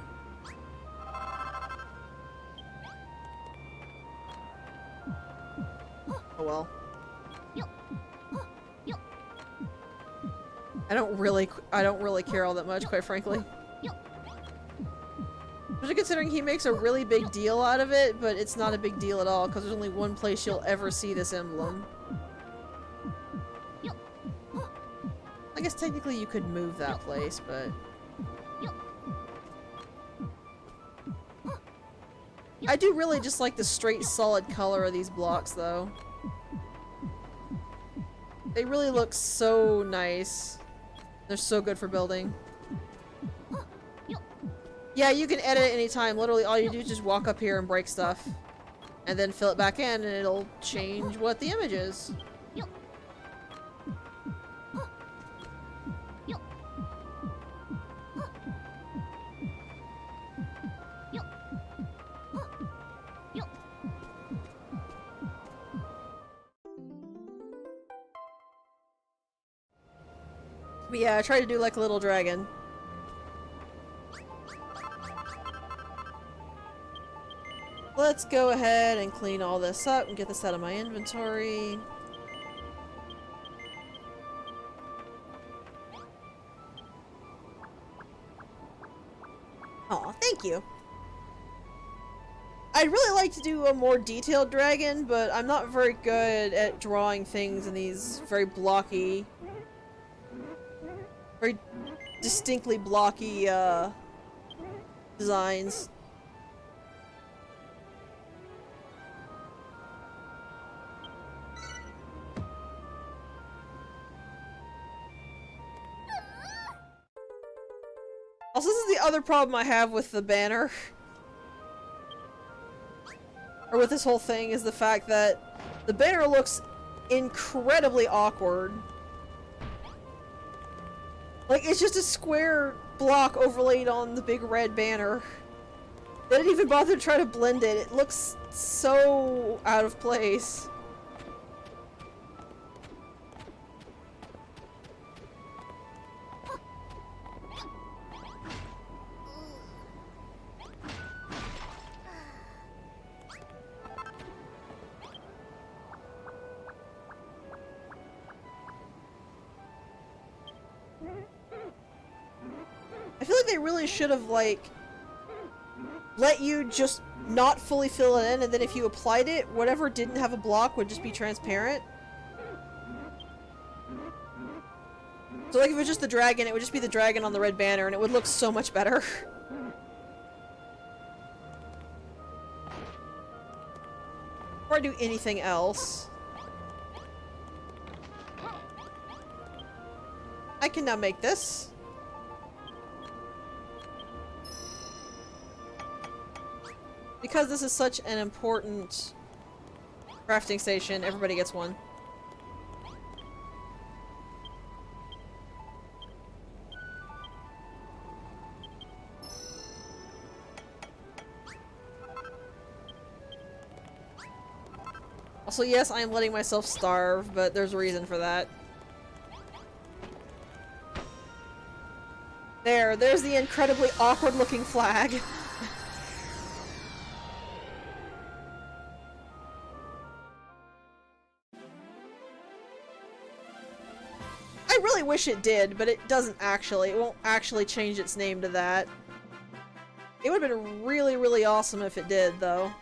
Speaker 1: Oh well. I don't really care all that much, quite frankly. Especially considering he makes a really big deal out of it, but it's not a big deal at all, because there's only one place you'll ever see this emblem. I guess technically you could move that place, but... I do really just like the straight, solid color of these blocks, though. They really look so nice. They're so good for building. Yeah, you can edit it anytime. Literally, all you do is just walk up here and break stuff. And then fill it back in, and it'll change what the image is. But yeah, I tried to do like a little dragon. Let's go ahead and clean all this up and get this out of my inventory. Aw, thank you. I'd really like to do a more detailed dragon, but I'm not very good at drawing things in these very blocky, very distinctly blocky, designs. Also, this is the other problem I have with the banner. Or with this whole thing, is the fact that the banner looks incredibly awkward. Like, it's just a square block overlaid on the big red banner. They didn't even bother to try to blend it. It looks so out of place. I feel like they really should have, like, let you just not fully fill it in, and then if you applied it, whatever didn't have a block would just be transparent. So like if it was just the dragon, it would just be the dragon on the red banner, and it would look so much better. Before I do anything else. I can now make this. Because this is such an important crafting station, everybody gets one. Also, yes, I am letting myself starve, but there's a reason for that. There's the incredibly awkward looking flag. I really wish it did, but it doesn't actually. It won't actually change its name to that. It would have been really, really awesome if it did, though.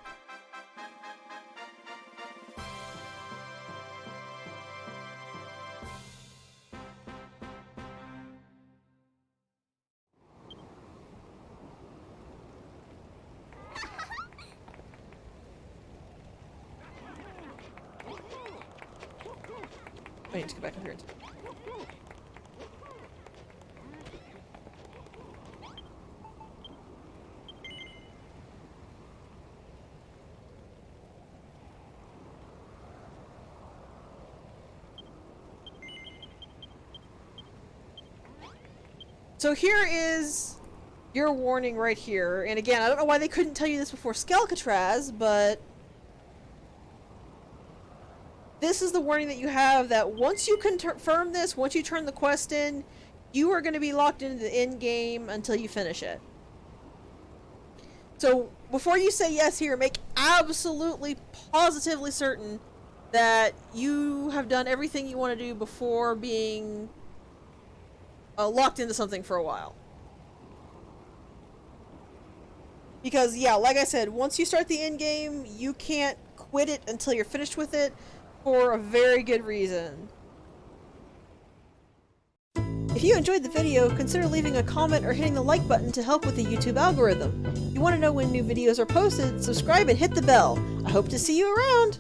Speaker 1: I need to go back up here. So here is your warning right here. And again, I don't know why they couldn't tell you this before Skelcatraz, but this is the warning that you have that once you confirm this, once you turn the quest in, you are going to be locked into the end game until you finish it. So before you say yes here, make absolutely positively certain that you have done everything you want to do before being locked into something for a while. Because, yeah, like I said, once you start the end game, you can't quit it until you're finished with it for a very good reason. If you enjoyed the video, consider leaving a comment or hitting the like button to help with the YouTube algorithm. If you want to know when new videos are posted, subscribe and hit the bell. I hope to see you around!